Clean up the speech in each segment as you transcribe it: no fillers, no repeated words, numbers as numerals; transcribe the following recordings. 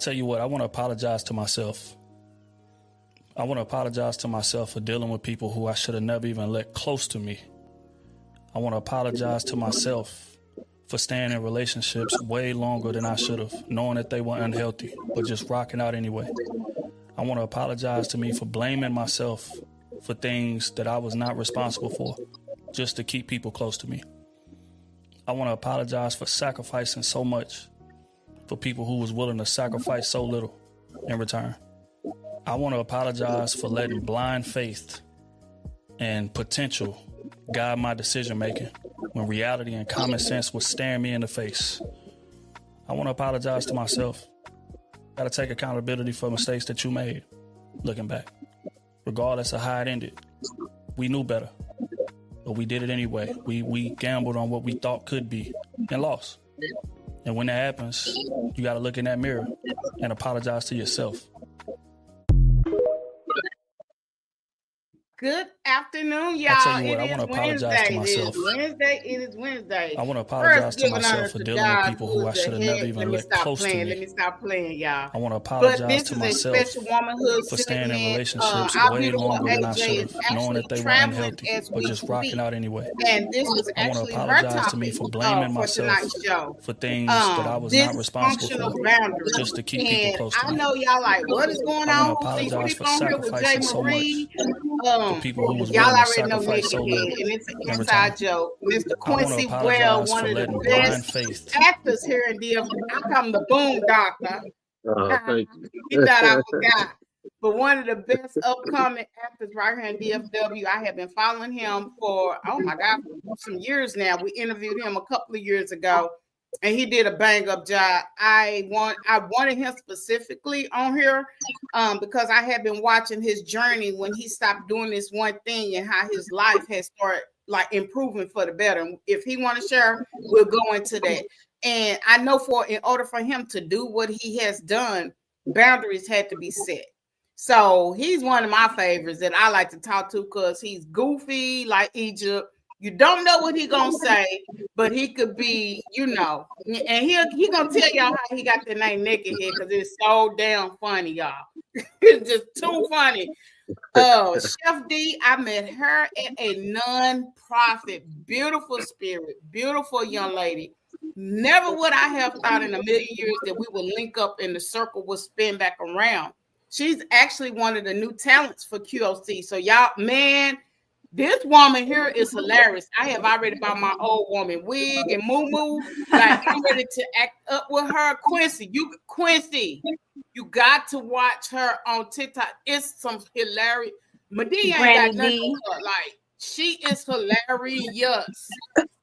tell you what, I want to apologize to myself. I want to apologize to myself for dealing with people who I should have never even let close to me. I want to apologize to myself for staying in relationships way longer than I should have, knowing that they were unhealthy, but just rocking out anyway. I want to apologize to me for blaming myself for things that I was not responsible for, just to keep people close to me. I want to apologize for sacrificing so much for people who was willing to sacrifice so little in return. I want to apologize for letting blind faith and potential guide my decision making when reality and common sense was staring me in the face. I want to apologize to myself. Got to take accountability for mistakes that you made, looking back. Regardless of how it ended, we knew better, but we did it anyway. We gambled on what we thought could be and lost. And when that happens, you got to look in that mirror and apologize to yourself. Good afternoon, y'all. I tell you what, I want to apologize to myself. It is Wednesday. I want to apologize to myself for dealing with people who I should have never even let close to me. Let me stop playing, y'all. I want to apologize to myself for staying in relationships way longer than I should have, knowing that they were unhealthy, but just rocking out anyway. And this was actually her topic. I want to apologize to me for blaming myself for things that I was not responsible for, just to keep people close to me. I know y'all like, what is going on? I want to apologize for sacrificing so much. People who was y'all already know sacrifice so little, and it's an inside joke. Mr. Quincy Well, one of the best actors here in DFW. I come the Boom Doctor. Thank you. You thought I forgot. But one of the best upcoming actors right here in DFW. I have been following him for, oh my God, some years now. We interviewed him a couple of years ago, and he did a bang-up job. I wanted him specifically on here because I have been watching his journey when he stopped doing this one thing and how his life has started like improving for the better. If he want to share, we'll go into that. And I know in order for him to do what he has done, boundaries had to be set. So he's one of my favorites that I like to talk to because he's goofy like Egypt. You don't know what he gonna say, but he could be, and he gonna tell y'all how he got the name Naked Head because it's so damn funny, y'all. It's just too funny. Chef D, I met her at a non-profit, beautiful spirit, beautiful young lady. Never would I have thought in a million years that we would link up and the circle would spin back around. She's actually one of the new talents for QOC. So y'all, man. This woman here is hilarious. I have already bought my old woman wig and moo-moo. Like, I'm ready to act up with her. Quincy, you got to watch her on TikTok. It's some hilarious. Medea ain't got nothing to her. Like, she is hilarious.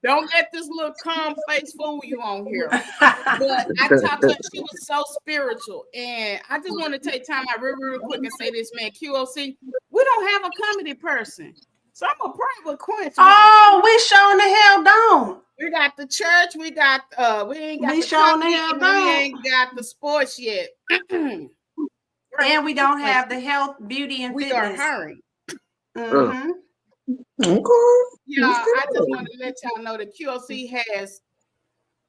Don't let this little calm face fool you on here. But I talked to her. She was so spiritual. And I just want to take time out real quick and say this, man. QOC, we don't have a comedy person. So I'm gonna pray with Quincy. Oh, we showing the hell down. We got the church. We got we ain't got we the showing the hell down. We ain't got the sports yet. And we don't have the health, beauty, and we fitness. are hurrying. Mm-hmm. Okay. Yeah, I just want to let y'all know that QOC has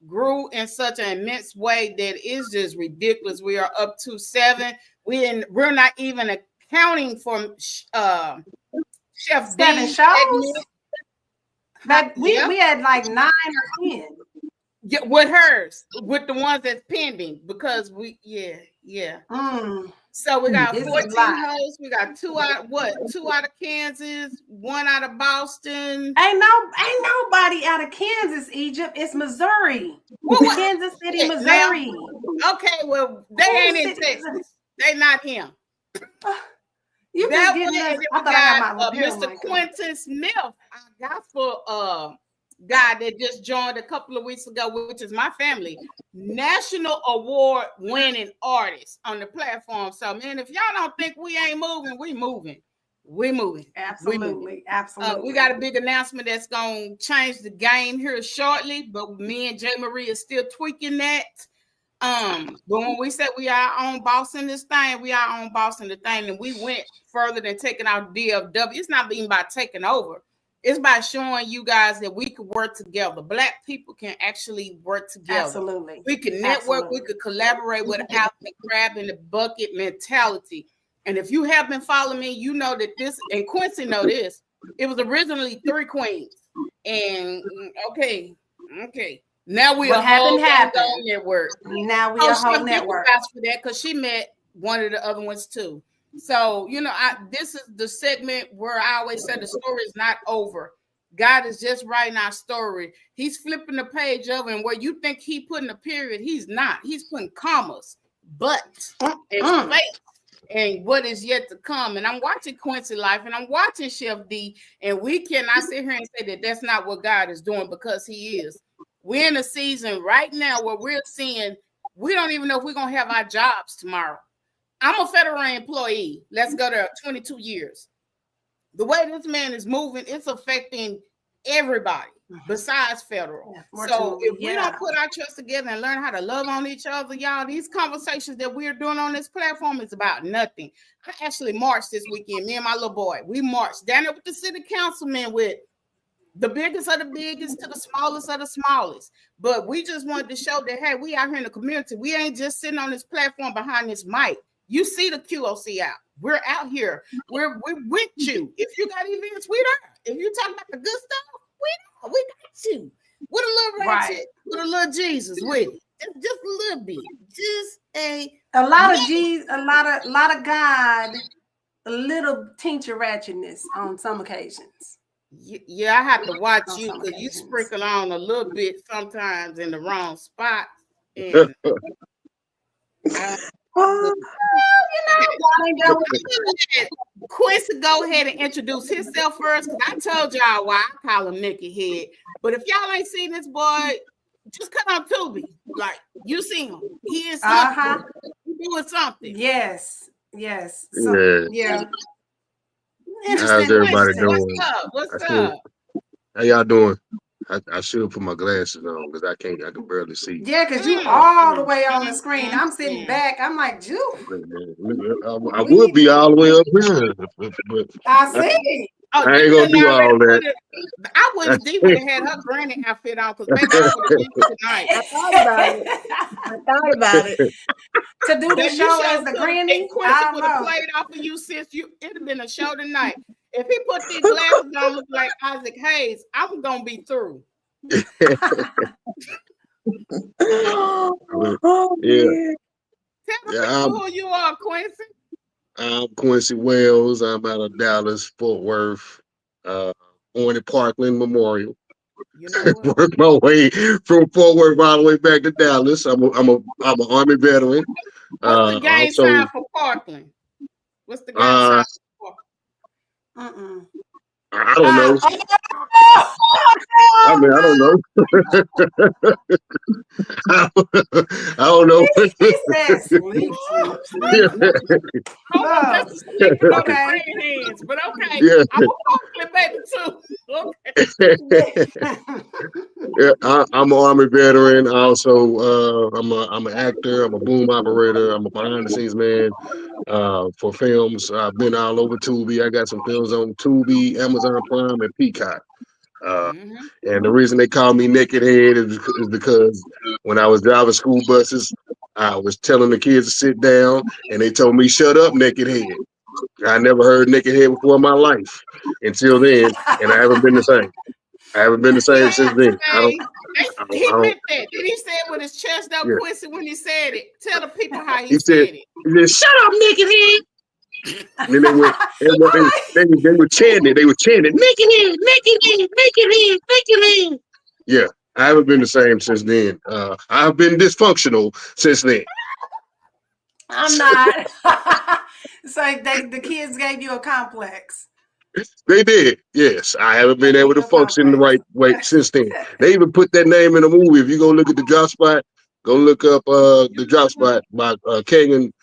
grew in such an immense way that is just ridiculous. We are up to 7. We're not even accounting for Chef 7 shows. But we had like 9 or 10. Yeah, with hers, with the ones that's pending, because So we got 14 hosts. We got 2 out of Kansas, 1 out of Boston. Ain't nobody out of Kansas, Egypt. It's Missouri. Kansas City, Missouri. Okay, well, they ain't in Texas. They not him. You that just way, I got Mr. Quentin Smith, our gospel guy that just joined a couple of weeks ago, which is my family, national award winning artist on the platform. So, man, if y'all don't think we ain't moving, we moving. We moving. Absolutely. Absolutely. We got a big announcement that's going to change the game here shortly, but me and J. Marie are still tweaking that. But when we said we are on boss in this thing, we are on boss in the thing, and we went further than taking out DFW. It's not even about taking over. It's by showing you guys that we could work together. Black people can actually work together. Absolutely. We can network, we could collaborate without the crab in the bucket mentality. And if you have been following me, you know that this, and Quincy know this, it was originally 3 queens. And okay. Now we a whole network. Now we a whole network. For that, because she met one of the other ones too. So, you know, this is the segment where I always say the story is not over. God is just writing our story. He's flipping the page over, and where you think he putting a period, he's not. He's putting commas, but and space, and what is yet to come. And I'm watching Quincy Life, and I'm watching Chef D, and we cannot sit here and say that that's not what God is doing, because he is. We're in a season right now where we're seeing, we don't even know if we're going to have our jobs tomorrow. I'm a federal employee. Let's go to 22 years. The way this man is moving, it's affecting everybody besides federal. Yeah, so if we don't put our trust together and learn how to love on each other, y'all, these conversations that we're doing on this platform is about nothing. I actually marched this weekend. Me and my little boy, we marched down there with the city councilman, with the biggest of the biggest to the smallest of the smallest. But we just wanted to show that, hey, we out here in the community. We ain't just sitting on this platform behind this mic. You see the QOC out. We're out here. We're with you. If you got events, we there. If you talking about the good stuff, we got you. With a little ratchet, with a little Jesus with it. Just a little bit. Just a lot of Jesus, a lot of God, a little tincture ratchetness on some occasions. Yeah, I have to watch you, because you sprinkle on a little bit sometimes in the wrong spot. And Quincy, go ahead and introduce himself first, because I told y'all why I call him Nicky Head. But if y'all ain't seen this boy, just cut on Tubi. Like, you seen him. He is something. He doing something. Yes. So, yeah. How's everybody doing? What's up? How y'all doing? I should put my glasses on, because I can barely see. Yeah, because you all the way on the screen. I'm sitting back. I'm like, Jew. I would be all the way up here. But I see. I ain't gonna do all that. I wish Dee would have had her granny outfit on, because maybe I would have been tonight. I thought about it. To do the show as the granny, Quincy would have played off of you, since it'd have been a show tonight. If he put these glasses on, look like Isaac Hayes, I'm gonna be through. Yeah. Tell me who you are, Quincy. I'm Quincy Wells. I'm out of Dallas, Fort Worth. Born in Parkland Memorial. You know what? Worked my way from Fort Worth all the way back to Dallas. I'm an Army veteran. What's the gang sign for Parkland? What's the gang sign for Parkland? I don't know. I mean, I don't know. I don't know. But okay. Yeah. I'm a Parkland baby too. Okay. Yeah, I'm an Army veteran. Also, I'm an actor. I'm a boom operator. I'm a behind the scenes man for films. I've been all over Tubi. I got some films on Tubi, Amazon Prime, and Peacock. And the reason they call me Naked Head is because when I was driving school buses, I was telling the kids to sit down, and they told me, "Shut up, Naked Head." I never heard Naked Head before in my life until then, and I haven't been the same. I haven't been the same since then. He meant that. Did he say it with his chest out, Quincy, when he said it? Tell the people how he said it. He said, "Shut up, Naked Head." And then they were chanting. They were chanting, "Naked Head, Naked Head, Naked Head, Naked Head." Yeah, I haven't been the same since then. I've been dysfunctional since then. I'm not. It's like the kids gave you a complex. They did, yes. I haven't been able to function the right way since then. They even put that name in the movie. If you go look at the drop spot, go look up the drop spot by Kagan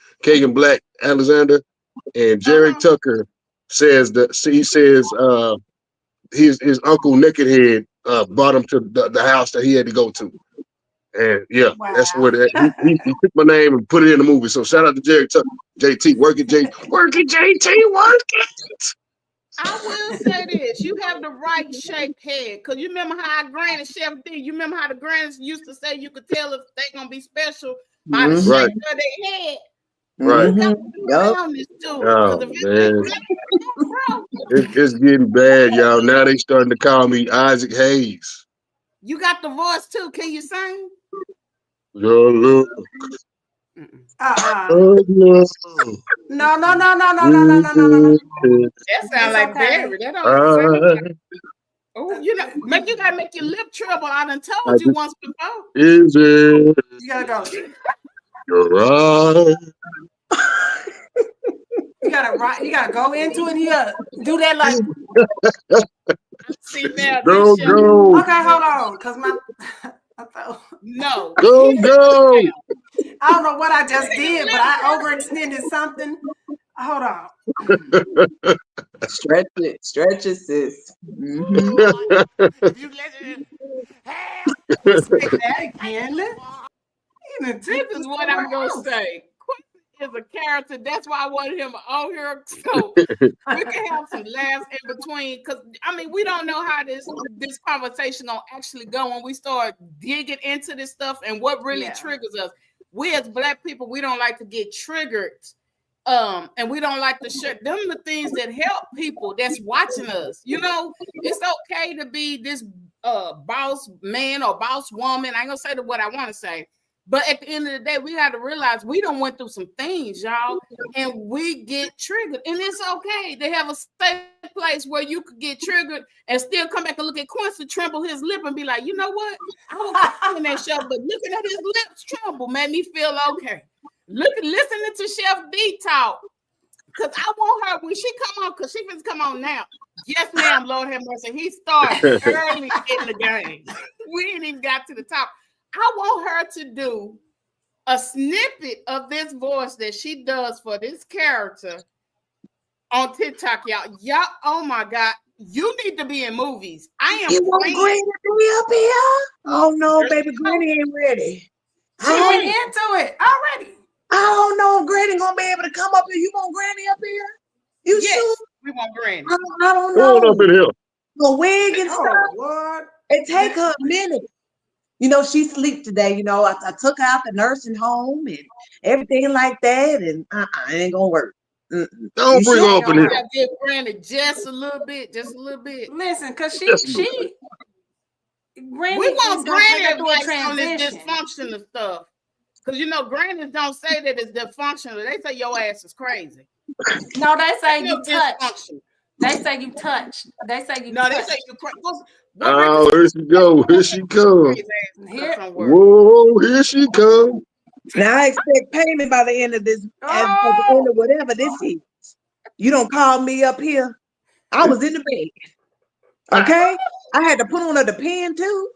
Black Alexander, and Jerry Tucker says his uncle Naked Head brought him to the house that he had to go to. And yeah, that's where he took my name and put it in the movie. So shout out to Jerry Tucker, JT, work it, JT, work it. I will say this: you have the right shaped head. Cause you remember how our granny Chef D. You remember how the grannies used to say you could tell if they gonna be special by the shape Right. of their head. Right. You got to do roundness to it. Cause Oh if it's man, bro, it's getting bad, y'all. Now they starting to call me Isaac Hayes. you got the voice too. Can you sing? Your look. No. No. That sounds like okay. Barry. That don't sound like. Oh, you know, you gotta make your lip trouble. I done told you once before. Is it You gotta go. your eyes? You gotta go into it. You gotta do that like. See now, Go, this go. Okay, hold on, cause my. no. Go, go. I don't know what I just did, but I overextended something. Hold on. Stretch it, sis. If you let it Let's say that again. This is what I'm gonna say. Quentin is a character. That's why I wanted him on here, so we can have some laughs in between. Because I mean, we don't know how this conversation gonna actually go when we start digging into this stuff and what really triggers us. We as Black people, we don't like to get triggered, and we don't like to share them the things that help people that's watching us. You know, it's okay to be this boss man or boss woman. I ain't gonna say what I want to say. But at the end of the day, we got to realize we done went through some things, y'all, and we get triggered. And it's okay to have a safe place where you could get triggered and still come back and look at Quincy tremble his lip and be like, you know what? I was watching that show, but looking at his lips tremble made me feel okay. Listening to Chef D talk, because I want her when she come on, because she finna come on now. Yes, ma'am, Lord have mercy. He started early in the game. We ain't even got to the top. I want her to do a snippet of this voice that she does for this character on TikTok, y'all. Y'all, oh my God, you need to be in movies. I am. You want Granny to be up here? Oh no, baby, Granny ain't ready. She went into it already. I don't know if Granny gonna be able to come up here. You want Granny up here? You sure? We want Granny. I don't Come on know. up in here. The wig and stuff. Lord. It take her a minute. You know, she sleep today. You know, I took her out the nursing home and everything like that, and it ain't gonna work. Don't bring her up in here. I give Granny just a little bit. Listen, cause Granny we want Granny advice on this dysfunctional stuff. Because you know, grannies don't say that it's dysfunctional. They say your ass is crazy. No, they say you touched. Dysfunctional. They say you touched. They say you touched. They say you crazy. Oh, here she go. Here she come. Whoa, here she come. Now I expect payment by the end of this, at the end of whatever this is. You don't call me up here. I was in the bed. Okay? I had to put on her the pen too.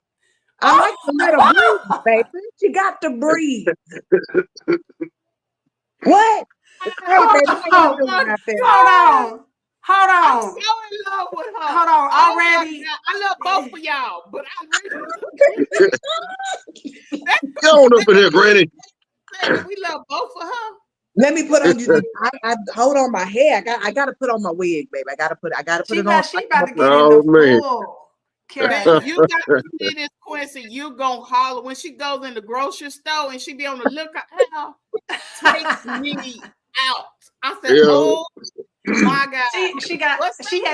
I like to let her breathe, baby. She got to breathe. What? Hey, baby, how you doing out there? Hold on. I'm so in love with her. Hold on. Already. I love both of y'all, but I really Get on up in here, Granny. we love both of her. Let me put on you. I hold on my hair. I gotta put on my wig, baby. I gotta put it on. She about to get in the full. You got to see this, Quincy. You gonna holler when she goes in the grocery store and she be on the lookout. Takes me out. I said, oh my God. She had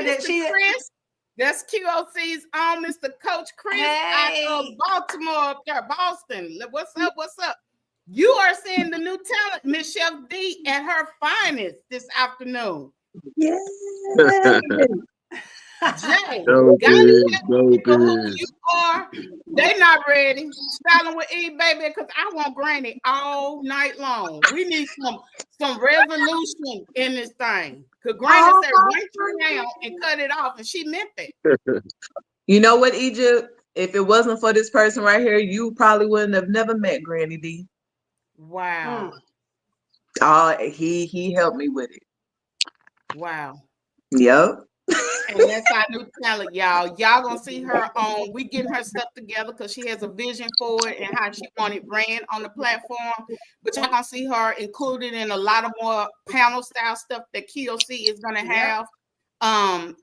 that. Chris. That's QOC's own Mr. Coach Chris out of Baltimore up there, Boston. What's up? You are seeing the new talent, Miss Chef D, at her finest this afternoon. Yeah. Jay, who you are, they not ready. Styling with E, baby, because I want Granny all night long. We need some resolution in this thing. Because Granny said, write her down and cut it off, and she meant it. You know what, Egypt? If it wasn't for this person right here, you probably wouldn't have never met Granny D. Wow. He helped me with it. Wow. Yep. And that's our new talent, y'all. Y'all gonna see her on. We getting her stuff together because she has a vision for it and how she want it ran on the platform. But y'all gonna see her included in a lot of more panel style stuff that QOC is gonna have.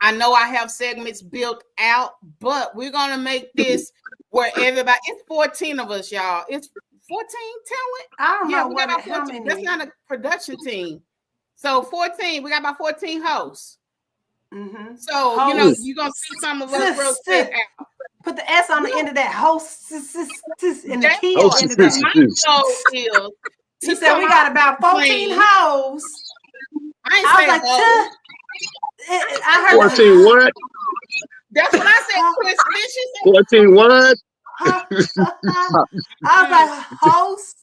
I know I have segments built out, but we're gonna make this where everybody. It's 14 of us, y'all. It's 14 talent. I don't know We got about 14. how many. That's not a production team. So 14. We got about 14 hosts. Mm-hmm. So Host. you're gonna see some of us rotate out. Put the S on the end of that. Host and the That's T on the end of that. my goal is. You said we got about 14 hosts. I was like, I heard 14 what? That's what I said, Chris. 14 what? I was like, host.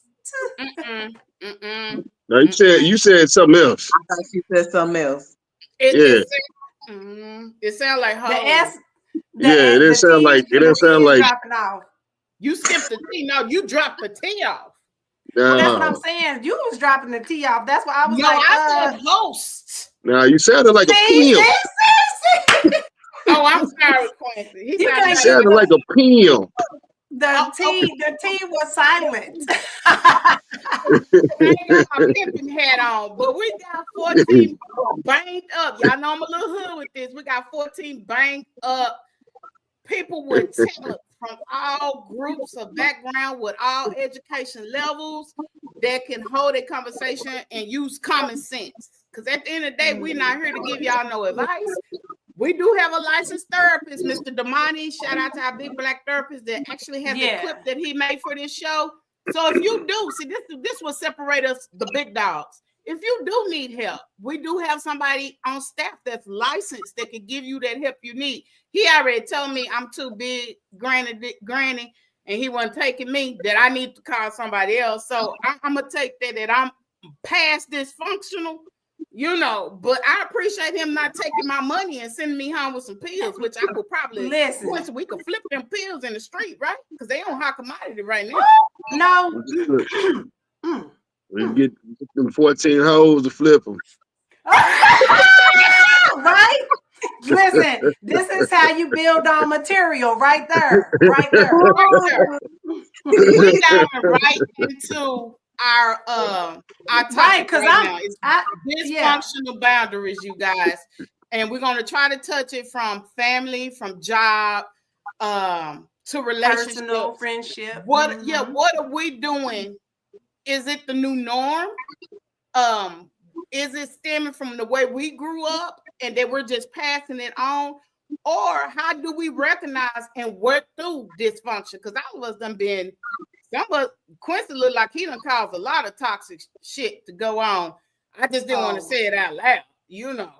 No, you said something else. I thought she said something else. It sounds like the S. It didn't sound like. It didn't sound like. Dropping off. You skipped the T. No, you dropped the T off. No. Well, that's what I'm saying. You was dropping the T off. That's why I was like, I said host. No, you sounded like a pimp. Oh, I'm sorry, Quincy. You sounded like a pimp. The T was silent. I ain't got my pimping hat on, but we got 14 banged up. Y'all know I'm a little hood with this. We got 14 banged up people with talent from all groups of background, with all education levels, that can hold a conversation and use common sense. Because at the end of the day, we're not here to give y'all no advice. We do have a licensed therapist, Mr. Damani. Shout out to our big black therapist that actually has a clip that he made for this show. So if you do, see, this will separate us, the big dogs. If you do need help, we do have somebody on staff that's licensed that can give you that help you need. He already told me I'm too big, granny, and he wasn't taking me, that I need to call somebody else. So I'm going to take that I'm past dysfunctional. But I appreciate him not taking my money and sending me home with some pills, which I could probably listen. We could flip them pills in the street, right? Because they on high commodity right now. No. We get them 14 hoes to flip them. Right? Listen, this is how you build on material right there. Right there. We got right into our topic right now. It's dysfunctional boundaries, you guys, and we're going to try to touch it from family, from job, to relationship, personal friendship. What are we doing? Is it the new norm? Is it stemming from the way we grew up and that we're just passing it on? Or how do we recognize and work through dysfunction? Because all of us done been. Quincy looked like he done caused a lot of toxic shit to go on. I just didn't want to say it out loud. He looked.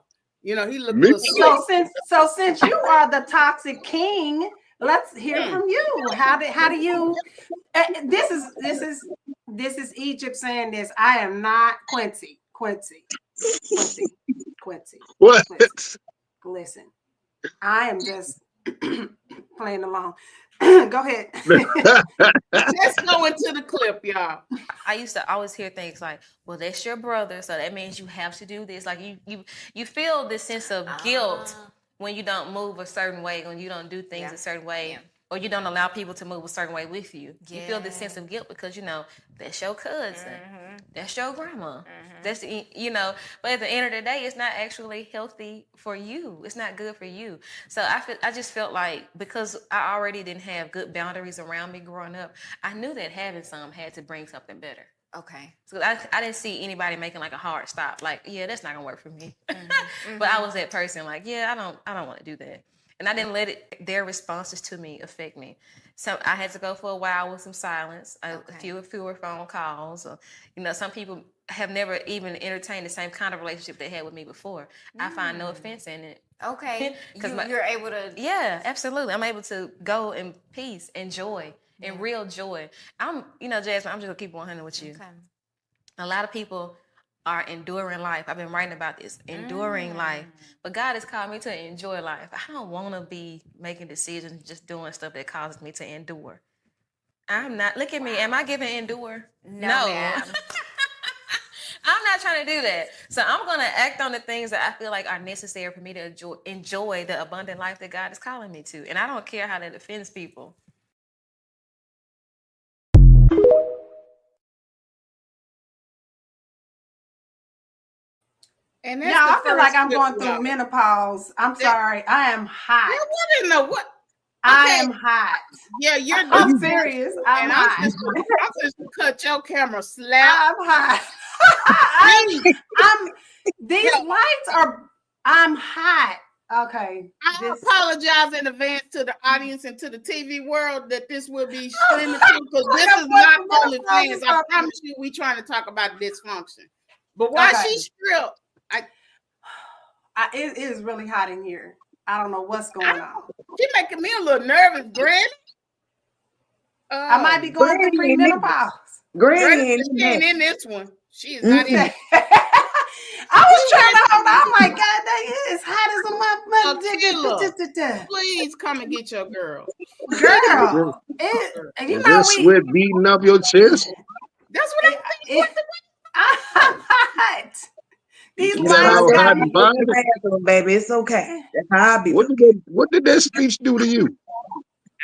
So since you are the toxic king, let's hear from you. How do you? This is Egypt saying this. I am not Quincy. What? Quincy. Listen, I am just playing along. Go ahead. Let's go into the clip, y'all. I used to always hear things like, well, that's your brother, so that means you have to do this. Like you feel this sense of guilt when you don't move a certain way, when you don't do things a certain way, or you don't allow people to move a certain way with you. You feel this sense of guilt because that's your cousin, that's your grandma, that's But at the end of the day, it's not actually healthy for you. It's not good for you. So I just felt like, because I already didn't have good boundaries around me growing up, I knew that having some had to bring something better. Okay. So I didn't see anybody making like a hard stop. Like, that's not gonna work for me. But I was that person. Like, I don't want to do that. And I didn't let their responses to me affect me. So I had to go for a while with some silence, a fewer phone calls. Or, some people have never even entertained the same kind of relationship they had with me before. I find no offense in it. Okay. You're able to. Yeah, absolutely. I'm able to go in peace and joy, and real joy. Jasmine, I'm just going to keep 100 with you. Okay. A lot of people are enduring life. I've been writing about this, enduring life. But God has called me to enjoy life. I don't want to be making decisions, just doing stuff that causes me to endure. I'm not. Look at me. Am I giving endure? No. I'm not trying to do that. So I'm going to act on the things that I feel like are necessary for me to enjoy the abundant life that God is calling me to. And I don't care how that offends people. And Yeah, that's the I feel like first I'm flip going flop. through menopause. I'm sorry. I am hot. What in the what? I am hot. Yeah, you're I'm serious. I'm and hot. I'm just cut your camera slap. I'm hot. I'm these lights are I'm hot. Okay. I apologize in advance to the audience and to the TV world that this will be streaming to, because this is not only fans. I promise you, we trying to talk about dysfunction. But why she stripped? It is really hot in here. I don't know what's going on. She making me a little nervous, Granny. I might be going through premenopause. Granny, she ain't in this one. She is not in. I was trying to hold on. I'm like, God dang, it's hot as a motherfucker. Please come and get your girl. Girl, is this sweat beating up your chest? That's what I'm hot. These lights got me. Baby, it's okay. That's how I be. What did that speech do to you?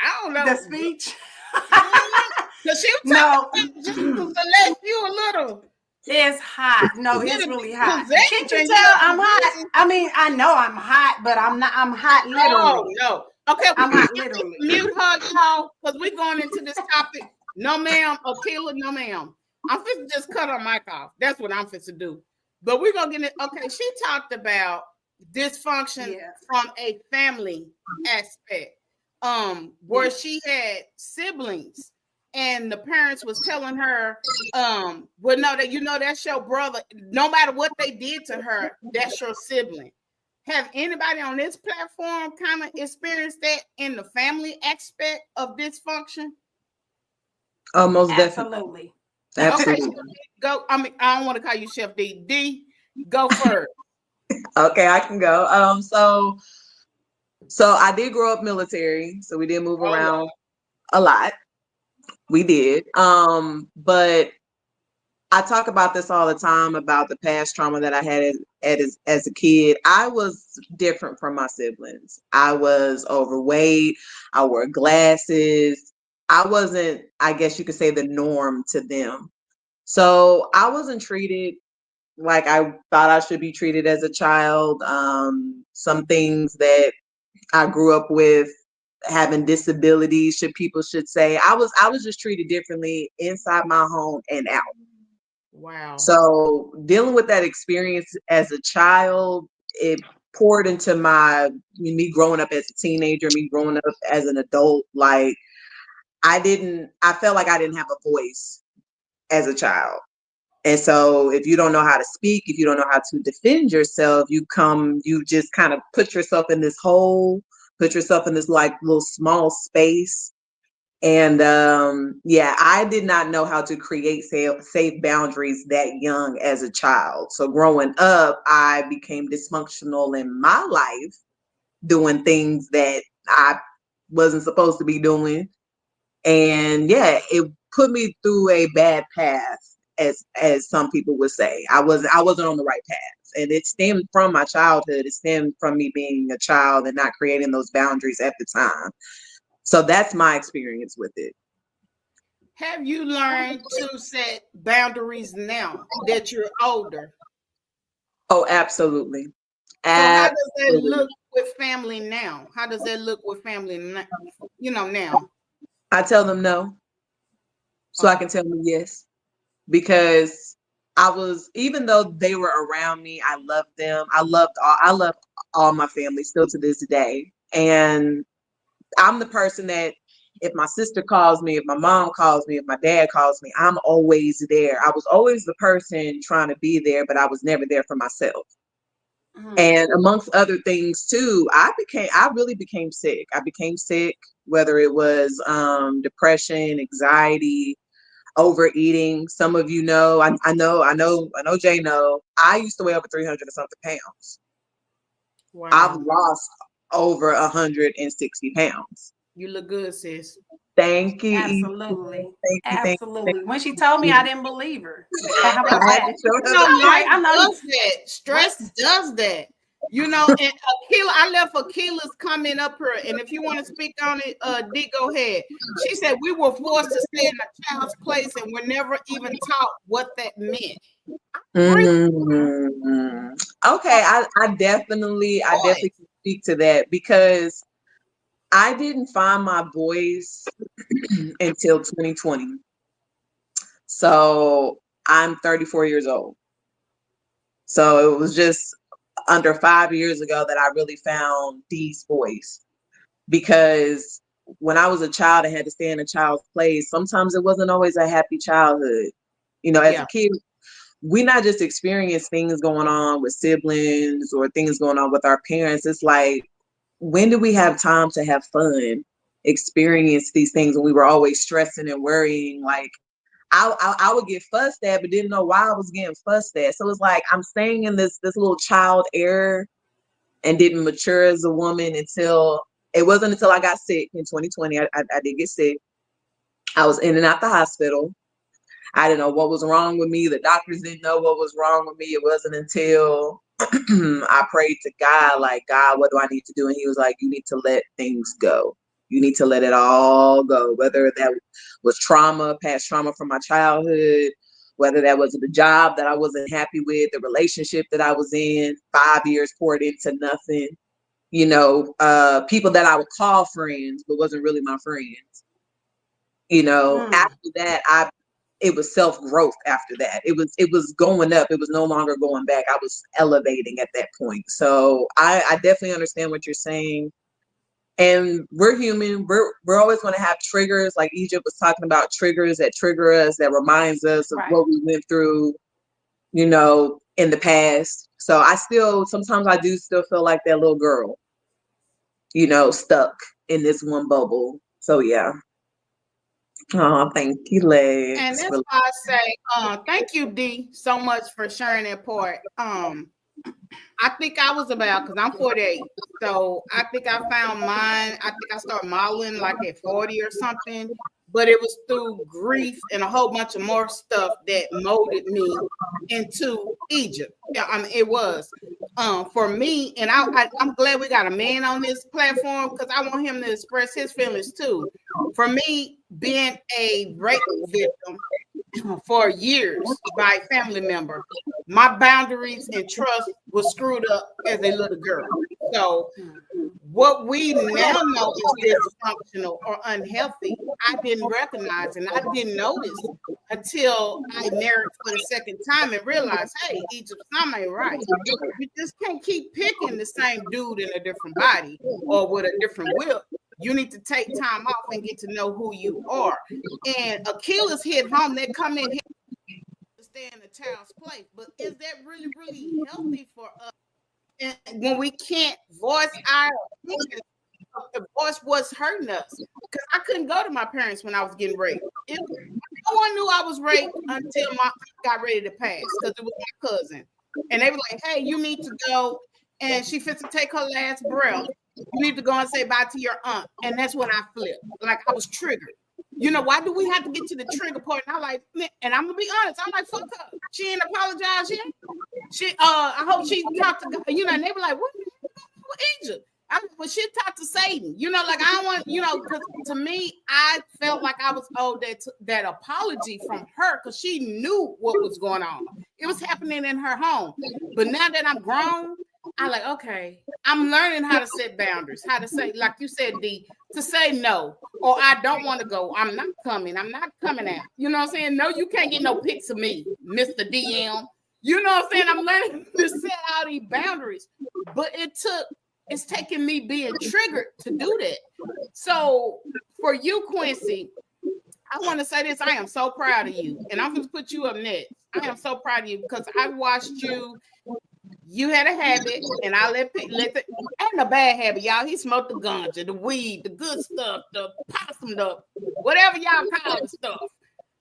I don't know. The speech? Because she was talking just to select you a little. It's hot. No, it's really hot. Can't you tell I'm hot? I mean, I know I'm hot, but I'm not. I'm hot literally. No. Okay, I'm hot literally. Mute her, y'all, because we're going into this topic. No, ma'am. Akila, no, ma'am. I'm fit to just cut her mic off. That's what I'm fit to do. But we're gonna get it. Okay, she talked about dysfunction from a family aspect. Where she had siblings. And the parents was telling her, well, no, that that's your brother. No matter what they did to her, that's your sibling. Have anybody on this platform kind of experienced that in the family aspect of dysfunction? Oh, most definitely. Absolutely. Okay, go. I mean, I don't want to call you Chef D. D, go first. Okay, I can go. So I did grow up military, so we did move around a lot. We did. But I talk about this all the time about the past trauma that I had as a kid. I was different from my siblings. I was overweight. I wore glasses. I wasn't, I guess you could say, the norm to them. So I wasn't treated like I thought I should be treated as a child. Some things that I grew up with, having disabilities, people should say, I was just treated differently inside my home and out. Wow. So dealing with that experience as a child, it poured into me growing up as a teenager, me growing up as an adult. Like I felt like I didn't have a voice as a child. And so if you don't know how to speak, if you don't know how to defend yourself, you just kind of put yourself in this hole, put yourself in this like little small space. And I did not know how to create safe boundaries that young as a child. So growing up, I became dysfunctional in my life, doing things that I wasn't supposed to be doing. And it put me through a bad path, as some people would say. I wasn't on the right path. And it stemmed from my childhood. It stemmed from me being a child and not creating those boundaries at the time. So that's my experience with it. Have you learned to set boundaries now that you're older? Oh, absolutely. So how does that look with family now? How does that look with family now? Now? I tell them no, so I can tell them yes. Because even though they were around me, I loved them. I love all my family still to this day. And I'm the person that if my sister calls me, if my mom calls me, if my dad calls me, I'm always there. I was always the person trying to be there, but I was never there for myself. Mm-hmm. And amongst other things too, I really became sick. I became sick, whether it was depression, anxiety, overeating. Some of you know, I know Jay know, I used to weigh over 300 and something pounds. Wow. I've lost over 160 pounds. You look good, sis. Thank you. Absolutely. Thank you. When she told me, I didn't believe her. How about that? Stress does that. You know, and Akila, I left Akila's comment up here, and if you want to speak on it, D, go ahead. She said we were forced to stay in a child's place and were never even taught what that meant. Mm-hmm. Okay, I definitely can speak to that because I didn't find my voice until 2020. So I'm 34 years old. So it was just under 5 years ago that I really found Dee's voice. Because when I was a child and had to stay in a child's place, sometimes it wasn't always a happy childhood. You know, as a kid, we not just experience things going on with siblings or things going on with our parents. It's like, when do we have time to have fun, experience these things when we were always stressing and worrying? Like, I would get fussed at, but didn't know why I was getting fussed at. So it's like I'm staying in this little child era and didn't mature as a woman until it wasn't until I got sick in 2020. I did get sick. I was in and out the hospital. I didn't know what was wrong with me. The doctors didn't know what was wrong with me. It wasn't until I prayed to God, like, God, what do I need to do? And he was like, you need to let things go. You need to let it all go, whether that was trauma, past trauma from my childhood, whether that was the job that I wasn't happy with, the relationship that I was in, 5 years poured into nothing, you know, people that I would call friends, but wasn't really my friends. You know, after that, it was self-growth after that. It was going up. It was no longer going back. I was elevating at that point. So I definitely understand what you're saying. And we're human. We're always going to have triggers, like Egypt was talking about, triggers that trigger us, that reminds us of what we went through, you know, in the past. So sometimes I do still feel like that little girl, you know, stuck in this one bubble. So yeah. Oh, thank you, Lex. And that's why I say, thank you, D, so much for sharing that part. I think I was about, because I'm 48, so I think I found mine. I think I started modeling like at 40 or something, but it was through grief and a whole bunch of more stuff that molded me into Egypt. I mean, it was for me, and I'm glad we got a man on this platform because I want him to express his feelings too. For me, being a rape victim for years by a family member, my boundaries and trust was screwed up as a little girl. So what we now know is dysfunctional or unhealthy, I didn't recognize and I didn't notice until I married for the second time and realized, hey, Egypt, something ain't right. You just can't keep picking the same dude in a different body or with a different will. You need to take time off and get to know who you are. And Achilles hit home. They come in here to stay in a child's place. But is that really, really healthy for us? And when we can't voice our opinions, the voice was hurting us. Because I couldn't go to my parents when I was getting raped. No one knew I was raped until my aunt got ready to pass because it was my cousin. And they were like, hey, you need to go. And she fit to take her last breath. You need to go and say bye to your aunt. And that's when I flipped. Like I was triggered. You know, why do we have to get to the trigger part? And I'm like, and I'm gonna be honest, I'm like, fuck her. She ain't apologized yet. I hope she talked to God, you know, and they were like, what Egypt? Well, she talked to Satan, you know, like I don't want, you know, because to me, I felt like I was owed that apology from her because she knew what was going on. It was happening in her home. But now that I'm grown, I'm like, okay, I'm learning how to set boundaries, how to say, like you said, D, to say no, or I don't want to go. I'm not coming out. You know what I'm saying? No, you can't get no pics of me, Mr. DM. You know what I'm saying? I'm learning to set out these boundaries. But it's taking me being triggered to do that. So for you, Quincy, I want to say this. I am so proud of you. And I'm going to put you up next. I am so proud of you because I watched you. You had a habit, and I let ain't a bad habit, y'all. He smoked the ganja, the weed, the good stuff, the possum, the whatever y'all call the stuff.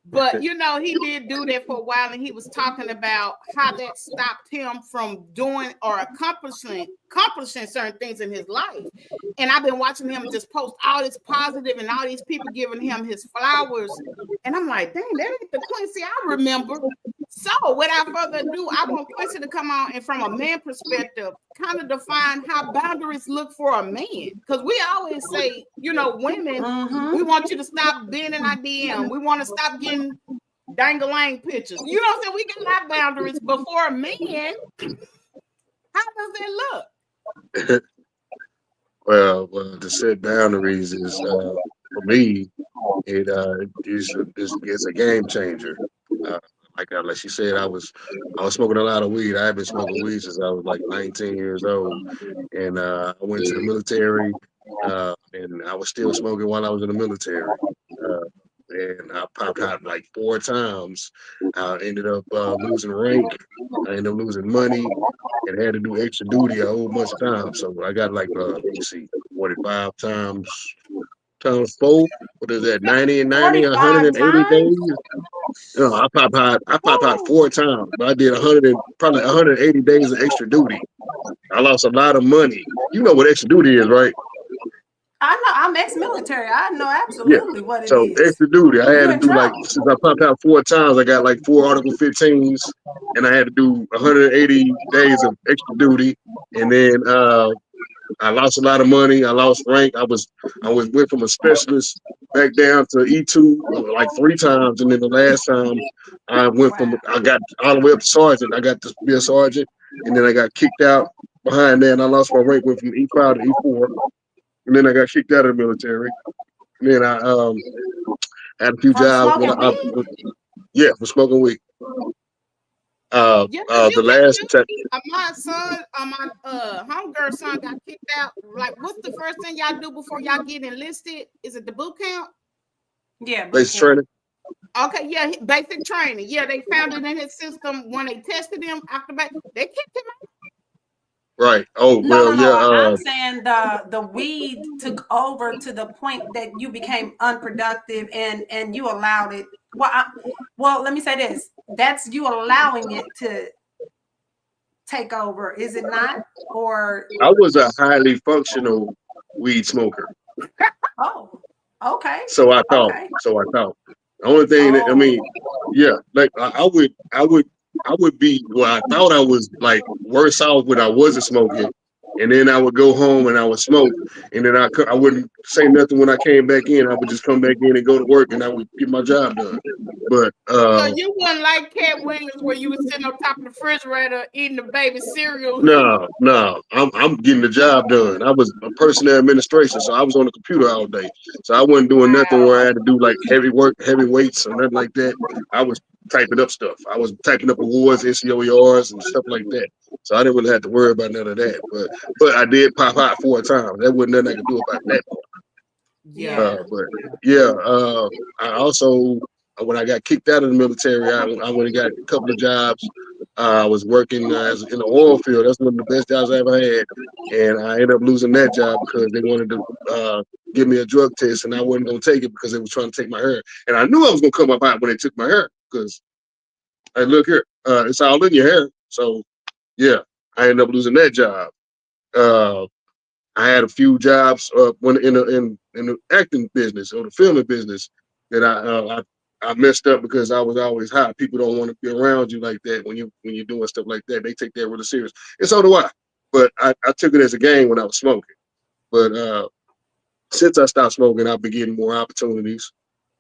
But you know, he did do that for a while, and he was talking about how that stopped him from doing or accomplishing certain things in his life. And I've been watching him just post all this positive and all these people giving him his flowers. And I'm like, dang, that ain't the Quincy I remember. So, without further ado, I want Quincy to come on and, from a man perspective, kind of define how boundaries look for a man. Because we always say, you know, women, we want you to stop being in our DM. We want to stop getting dangling pictures. You know what I'm saying? We got our boundaries. But for a man, how does that look? Well, to set boundaries is for me, it's a game changer. Like she said, I was smoking a lot of weed. I have been smoking weed since I was like 19 years old, and I went to the military, and I was still smoking while I was in the military. And I popped out like 4 times. I ended up losing rank. I ended up losing money, and had to do extra duty a whole bunch of times. So I got like let me see, 45 times 4. What is that? 90 and 90, 45 180 times? days. No, I popped out 4 times, but I did 180 days of extra duty. I lost a lot of money. You know what extra duty is, right? I know. I'm ex-military. I know Yeah. absolutely what it So is. extra duty, I had You to in do like, trouble. since I popped out 4 times, I got like 4 Article 15s, and I had to do 180 days of extra duty, and then I lost a lot of money. I lost rank. I went from a specialist back down to E2 like 3 times, and then the last time I got all the way up to sergeant. I got to be a sergeant, and then I got kicked out behind that, and I lost my rank. Went from E5 to E4, and then I got kicked out of the military. And then I had a few From jobs smoking weed? for smoking weed. Yeah, because The you last can time, my son, my homegirl son got kicked out. Like, what's the first thing y'all do before y'all get enlisted? Is it the boot camp? Yeah, boot basic camp. training. Okay, yeah, basic training. Yeah, they found it in his system when they tested him after back. They kicked him out. Right. Oh No, well, no, no. yeah. I'm saying the weed took over to the point that you became unproductive and you allowed it. Well, let me say this. That's you allowing it to take over, is it not? Or I was a highly functional weed smoker. oh, okay, So I thought. okay. So I thought. The only thing that I Oh, mean, yeah, like I would be. Well, I thought I was like worse off when I wasn't smoking, and then I would go home and I would smoke, and then I wouldn't say nothing when I came back in. I would just come back in and go to work, and I would get my job done. But So you wouldn't like Cat Williams where you was sitting on top of the refrigerator eating the baby cereal. no, I'm getting the job done. I was a personnel administration, so I was on the computer all day. So I wasn't doing nothing where I had to do like heavy work, heavy weights, or nothing like that. I was typing up stuff. I was typing up awards, SEOERs, and stuff like that. So I didn't really have to worry about none of that. But I did pop out 4 times. That wasn't nothing I could do about that part. Yeah. But yeah, I also when I got kicked out of the military, I went and got a couple of jobs. I was working as in the oil field. That's one of the best jobs I ever had, and I ended up losing that job because they wanted to give me a drug test, and I wasn't going to take it because they were trying to take my hair. And I knew I was going to come up out when they took my hair because, hey, look here, it's all in your hair. So yeah, I ended up losing that job. Uh, I had a few jobs when in the acting business or the filming business that I messed up because I was always high. People don't want to be around you like that when you're doing stuff like that. They take that really serious, and so do I. But I took it as a game when I was smoking. But since I stopped smoking, I've been getting more opportunities,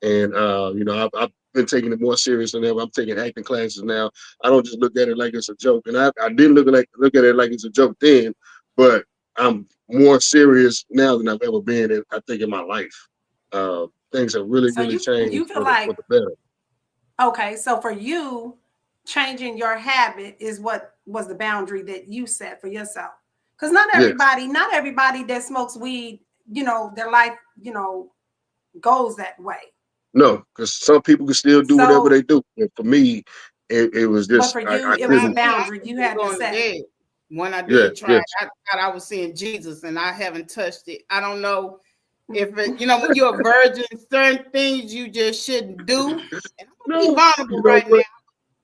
and I've been taking it more serious than ever. I'm taking acting classes now. I don't just look at it like it's a joke, and I didn't look at it like it's a joke then, but I'm more serious now than I've ever been. I think in my life, things have really, so really you changed feel for the like better. okay, so for you, changing your habit is what was the boundary that you set for yourself. Because not Yes, everybody that smokes weed, their life, goes that way. no, because some people can still do whatever So, they do. And for me, it was but just for I you, it was a Not couldn't. me. I boundary you was had to going to set. bed when I Yeah, did try. yes, I thought I was seeing Jesus, and I haven't touched it. I don't know if it, when you're a virgin, certain things you just shouldn't do. And I'm gonna be no, vulnerable right now.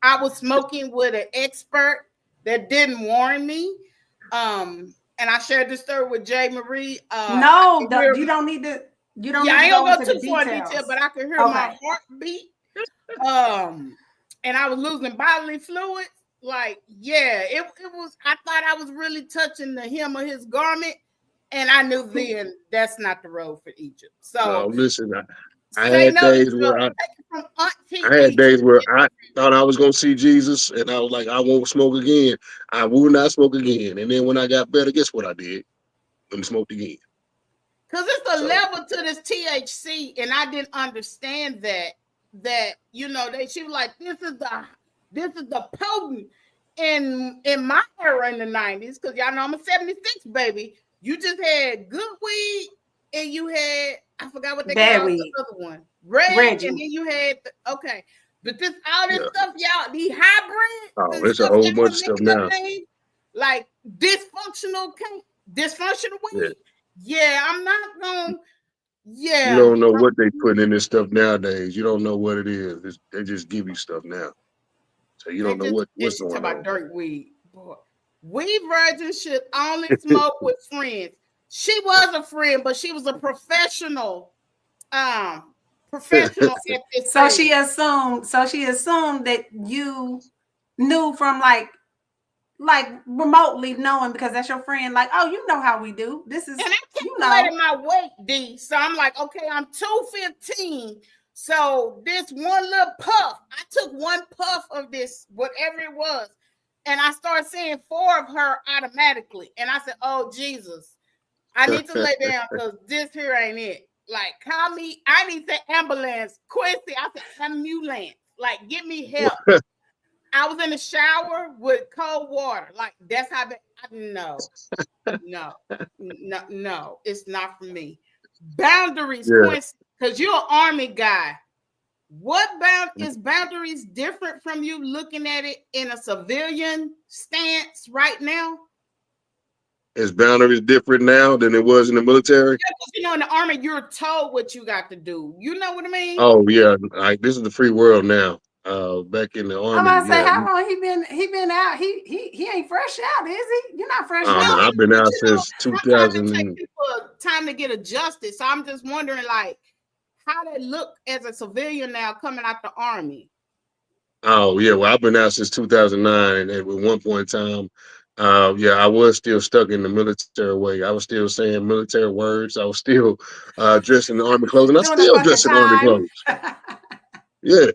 I was smoking with an expert that didn't warn me. And I shared this story with Jay Marie. I No, could hear you don't need to. You don't yeah, need I to ain't go gonna into go the too far in detail, details. but I could hear my Okay. heartbeat. Um, and I was losing bodily fluids. Like, yeah, it was. I thought I was really touching the hem of his garment, and I knew then that's not the road for Egypt. So listen, I say had no to days where drugs. Take it from Auntie I had Egypt. days where I thought I was gonna see Jesus, and I was like, I won't smoke again. I will not smoke again. And then when I got better, guess what I did? I smoked again. Because it's a So level to this THC, and I didn't understand that. That she was like, this is the potent in my era in the 90s, because y'all know I'm a 76 baby. You just had good weed, and you had, I forgot what they called the other one, Reggie. And then you had okay, but this all this stuff, y'all, these hybrids and it's a stuff whole y'all bunch of making stuff now. name, like dysfunctional weed. Yeah, I'm not gonna. Yeah, you don't know what they put in this stuff nowadays. You don't know what it is. They just give you stuff now, so you don't know what's she talk going about on. dirt weed. Boy, weed virgins should only smoke with friends. She was a friend, but she was a professional at this. So she assumed that you knew from like remotely knowing, because that's your friend, like, oh, you know how we do. This is, and I calculated my weight, D. So I'm like, okay, I'm 215. So this one little puff, I took one puff of this, whatever it was, and I started seeing 4 of her automatically. And I said, oh, Jesus, I need to lay down because this here ain't it. Like, call me. I need the ambulance. Quincy, I said, ambulance. Like, get me help. I was in the shower with cold water. Like, that's how no, it's not for me. Boundaries, Quincy, because you're an Army guy. What is boundaries different from you looking at it in a civilian stance right now? Is boundaries different now than it was in the military? Yeah, in the Army, you're told what you got to do. You know what I mean? Oh yeah, this is the free world now. Back in the Army, I'm gonna say, how long he been out? He ain't fresh out, is he? You're not fresh out. I've been out since 2000. It takes people time to get adjusted. So I'm just wondering, like, how they look as a civilian now coming out the Army. Oh yeah, well, I've been out since 2009, and at one point in time, I was still stuck in the military way. I was still saying military words. I was still dressed in the Army clothes, and I still dress in Army clothes. Yeah.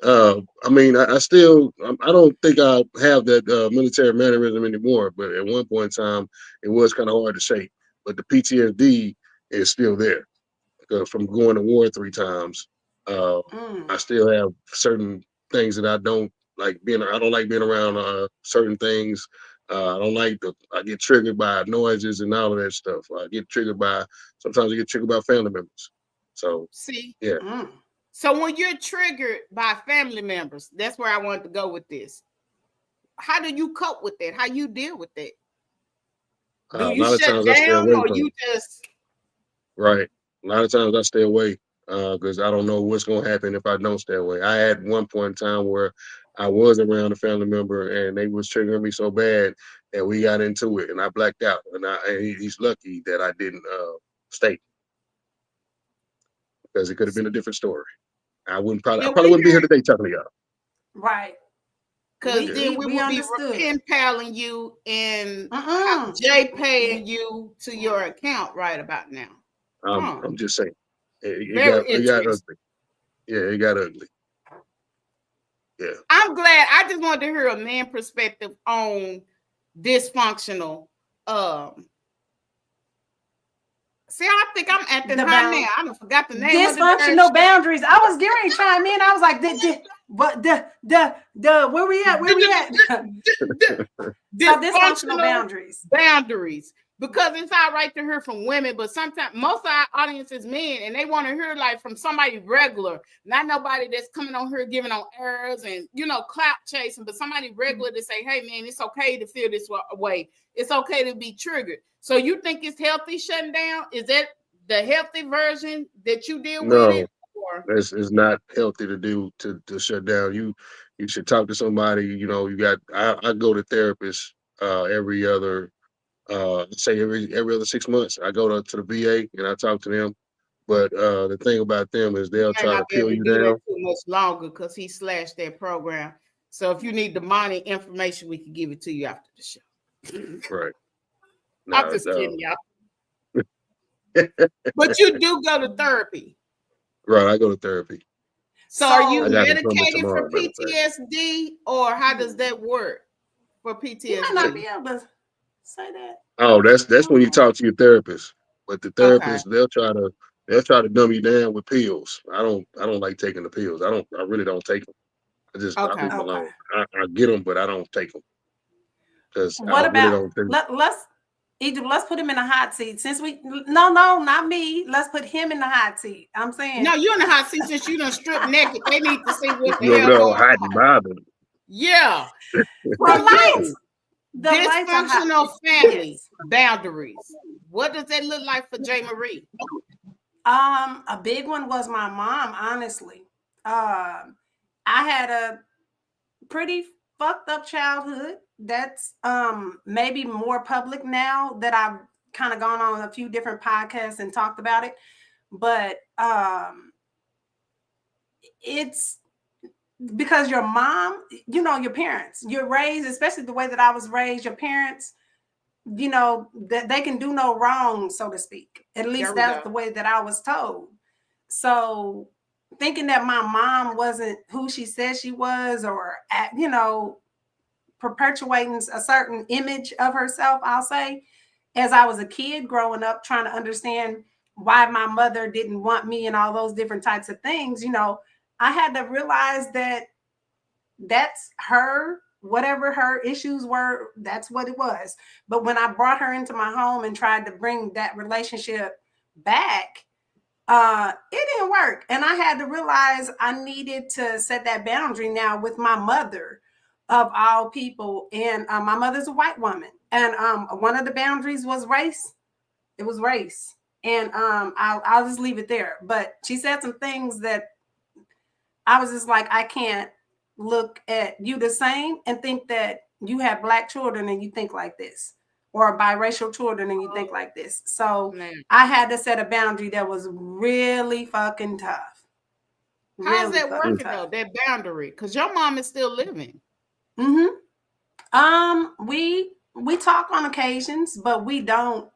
I mean, I don't think I have that military mannerism anymore, but at one point in time, it was kind of hard to shake. But the PTSD is still there from going to war 3 times. I still have certain things that I don't like being. I don't like being around certain things. I get triggered by noises and all of that stuff. Sometimes I get triggered by family members. So yeah. So when you're triggered by family members, that's where I wanted to go with this. How do you cope with that? How you deal with that? Do you shut down, or you just right? A lot of times I stay away because I don't know what's going to happen if I don't stay away. I had one point in time where I was around a family member and they was triggering me so bad that we got into it and I blacked out. And he's lucky that I didn't stay, because it could have been a different story. I probably wouldn't be here today talking to y'all. Right. Because then we would be pen paling you and Jay paying you to your account right about now. I'm just saying. It got ugly. Yeah, it got ugly. Yeah. I'm glad. I just wanted to hear a man perspective on dysfunctional. See, I think I'm acting high now. I forgot the name. Dysfunctional Boundaries. I was getting ready to chime in. I was like, where we at? Where we at? Dysfunctional boundaries. Boundaries. Because it's all right to hear from women, but sometimes most of our audience is men, and they want to hear like from somebody regular, not nobody that's coming on here giving on errors and clout chasing, but somebody regular to say, hey man, it's okay to feel this way. It's okay to be triggered. So you think it's healthy shutting down? Is that the healthy version that you deal with it? It's not healthy to do to shut down. You should talk to somebody. I go to therapists every other. Say every other 6 months, I go to the VA and I talk to them. But the thing about them is they'll Might try to not be able peel to you do that down. too much longer because he slashed that program. So if you need the money information, we can give it to you after the show. Right. I'm No, just no. kidding, y'all. But you do go to therapy. Right. I go to therapy. So are you I got an appointment medicated for tomorrow, matter of fact. PTSD, or how does that work for You might not PTSD? be able to say that. Oh, that's when you talk to your therapist. But the Okay. therapist, they'll try to dumb you down with pills. I don't like taking the pills. I really don't take them. I Okay. leave them Okay. alone. I get them, but I don't take them because What really about don't think. let's Egypt, let's put him in the hot seat. Since we no, not me. Let's put him in the hot seat. I'm saying No, you're in the hot seat since you done stripped naked. They need to see what the You over hell there all going hot and on. bothered. Yeah. the For lights. you, The lights are hot. dysfunctional family Yes. boundaries. What does that look like for J. Marie? A big one was my mom, honestly. I had a pretty fucked up childhood. That's maybe more public now that I've kind of gone on a few different podcasts and talked about it. But it's because your mom, your parents, you're raised, especially the way that I was raised, your parents, that they can do no wrong, so to speak. At least There we that's go. the way that I was told. So thinking that my mom wasn't who she said she was, or perpetuating a certain image of herself, I'll say, as I was a kid growing up, trying to understand why my mother didn't want me and all those different types of things, I had to realize that that's her, whatever her issues were, that's what it was. But when I brought her into my home and tried to bring that relationship back, it didn't work. And I had to realize I needed to set that boundary now with my mother, of all people. And my mother's a white woman. And one of the boundaries was race. It was race. And I'll just leave it there. But she said some things that I was just like, I can't look at you the same and think that you have Black children and you think like this, or biracial children and you think like this. So I had to set a boundary that was really fucking tough. How's Really that fucking working tough. though? That boundary, because your mom is still living. We talk on occasions, but we don't